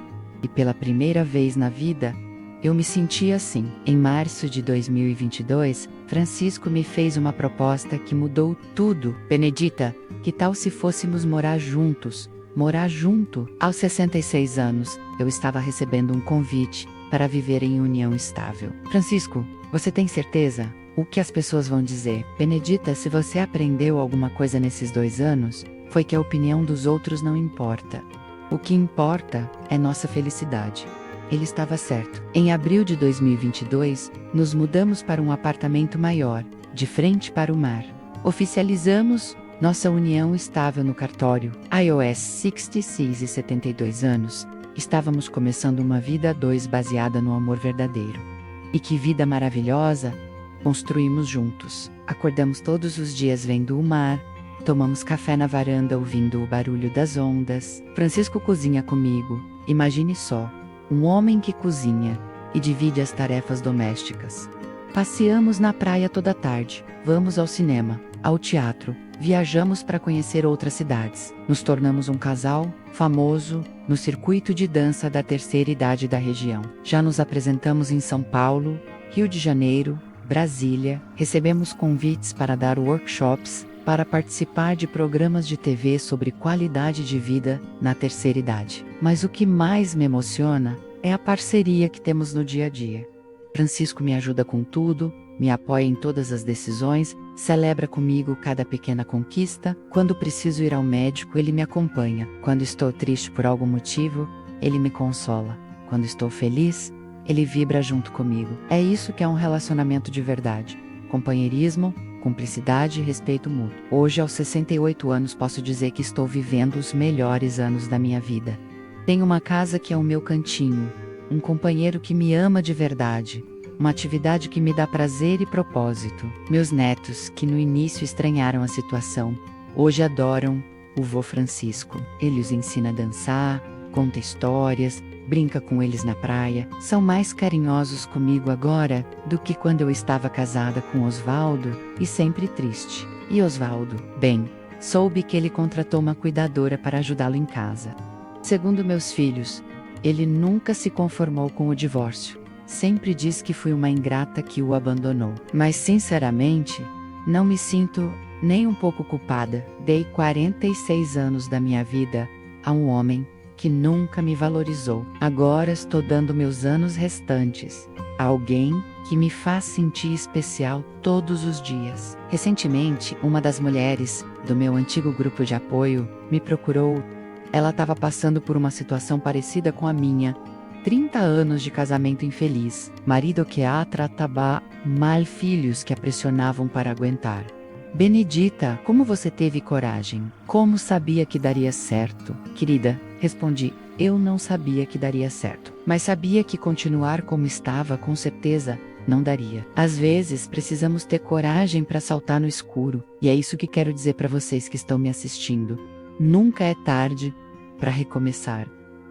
E pela primeira vez na vida, eu me senti assim. Em março de 2022, Francisco me fez uma proposta que mudou tudo. Benedita, que tal se fôssemos morar juntos? Morar junto? Aos 66 anos, eu estava recebendo um convite para viver em união estável. Francisco, você tem certeza? O que as pessoas vão dizer? Benedita, se você aprendeu alguma coisa nesses 2 anos, foi que a opinião dos outros não importa. O que importa é nossa felicidade. Ele estava certo. Em abril de 2022, nos mudamos para um apartamento maior, de frente para o mar. Oficializamos nossa união estável no cartório. iOS 66 e 72 anos, estávamos começando uma vida a 2 baseada no amor verdadeiro. E que vida maravilhosa construímos juntos. Acordamos todos os dias vendo o mar, tomamos café na varanda ouvindo o barulho das ondas. Francisco cozinha comigo. Imagine só, um homem que cozinha e divide as tarefas domésticas. Passeamos na praia toda tarde, vamos ao cinema, ao teatro, viajamos para conhecer outras cidades. Nos tornamos um casal famoso no circuito de dança da terceira idade da região. Já nos apresentamos em São Paulo, Rio de Janeiro, Brasília, recebemos convites para dar workshops, para participar de programas de TV sobre qualidade de vida na terceira idade. Mas o que mais me emociona é a parceria que temos no dia a dia. Francisco me ajuda com tudo, me apoia em todas as decisões, celebra comigo cada pequena conquista. Quando preciso ir ao médico, ele me acompanha. Quando estou triste por algum motivo, ele me consola. Quando estou feliz, ele vibra junto comigo. É isso que é um relacionamento de verdade. Companheirismo, cumplicidade e respeito mútuo. Hoje, aos 68 anos, posso dizer que estou vivendo os melhores anos da minha vida. Tenho uma casa que é o meu cantinho, um companheiro que me ama de verdade, uma atividade que me dá prazer e propósito. Meus netos, que no início estranharam a situação, hoje adoram o vô Francisco. Ele os ensina a dançar, conta histórias, brinca com eles na praia. São mais carinhosos comigo agora do que quando eu estava casada com Osvaldo e sempre triste. E Osvaldo, bem, soube que ele contratou uma cuidadora para ajudá-lo em casa. Segundo meus filhos, ele nunca se conformou com o divórcio. Sempre diz que fui uma ingrata que o abandonou. Mas sinceramente, não me sinto nem um pouco culpada. Dei 46 anos da minha vida a um homem que nunca me valorizou. Agora estou dando meus anos restantes a alguém que me faz sentir especial todos os dias. Recentemente, uma das mulheres do meu antigo grupo de apoio me procurou. Ela estava passando por uma situação parecida com a minha. 30 anos de casamento infeliz, marido que a tratava mal, filhos que a pressionavam para aguentar. Benedita, como você teve coragem? Como sabia que daria certo? Querida, respondi, eu não sabia que daria certo, mas sabia que continuar como estava com certeza não daria. Às vezes precisamos ter coragem para saltar no escuro, e é isso que quero dizer para vocês que estão me assistindo. Nunca é tarde para recomeçar.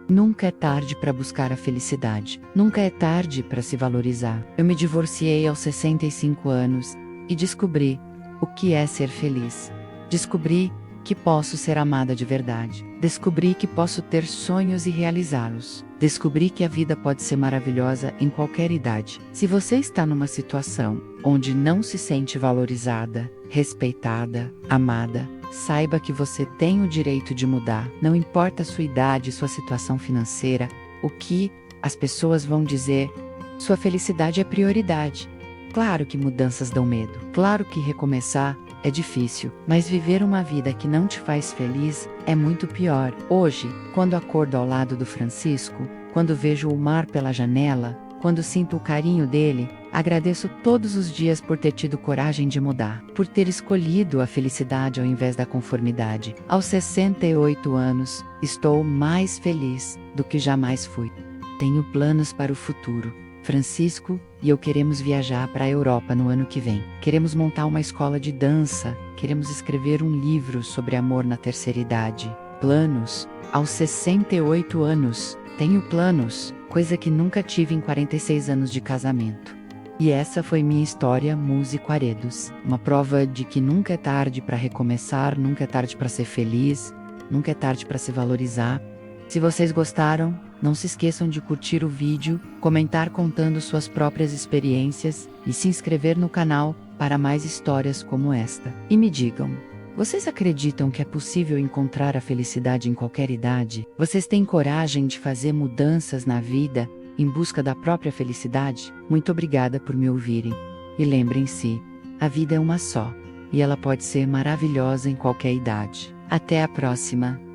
Nunca é tarde para buscar a felicidade. Nunca é tarde para se valorizar. Eu me divorciei aos 65 anos e descobri o que é ser feliz. Descobri que posso ser amada de verdade. Descobri que posso ter sonhos e realizá-los. Descobri que a vida pode ser maravilhosa em qualquer idade. Se você está numa situação onde não se sente valorizada, respeitada, amada, saiba que você tem o direito de mudar. Não importa a sua idade, sua situação financeira, o que as pessoas vão dizer, sua felicidade é prioridade. Claro que mudanças dão medo. Claro que recomeçar é difícil, mas viver uma vida que não te faz feliz é muito pior. Hoje, quando acordo ao lado do Francisco, quando vejo o mar pela janela, quando sinto o carinho dele, agradeço todos os dias por ter tido coragem de mudar, por ter escolhido a felicidade ao invés da conformidade. Aos 68 anos, estou mais feliz do que jamais fui. Tenho planos para o futuro. Francisco e eu queremos viajar para a Europa no ano que vem. Queremos montar uma escola de dança, queremos escrever um livro sobre amor na terceira idade. Planos? Aos 68 anos, tenho planos, coisa que nunca tive em 46 anos de casamento. E essa foi minha história, Músico Aredos. Uma prova de que nunca é tarde para recomeçar, nunca é tarde para ser feliz, nunca é tarde para se valorizar. Se vocês gostaram, não se esqueçam de curtir o vídeo, comentar contando suas próprias experiências e se inscrever no canal para mais histórias como esta. E me digam, vocês acreditam que é possível encontrar a felicidade em qualquer idade? Vocês têm coragem de fazer mudanças na vida em busca da própria felicidade? Muito obrigada por me ouvirem. E lembrem-se, a vida é uma só, e ela pode ser maravilhosa em qualquer idade. Até a próxima!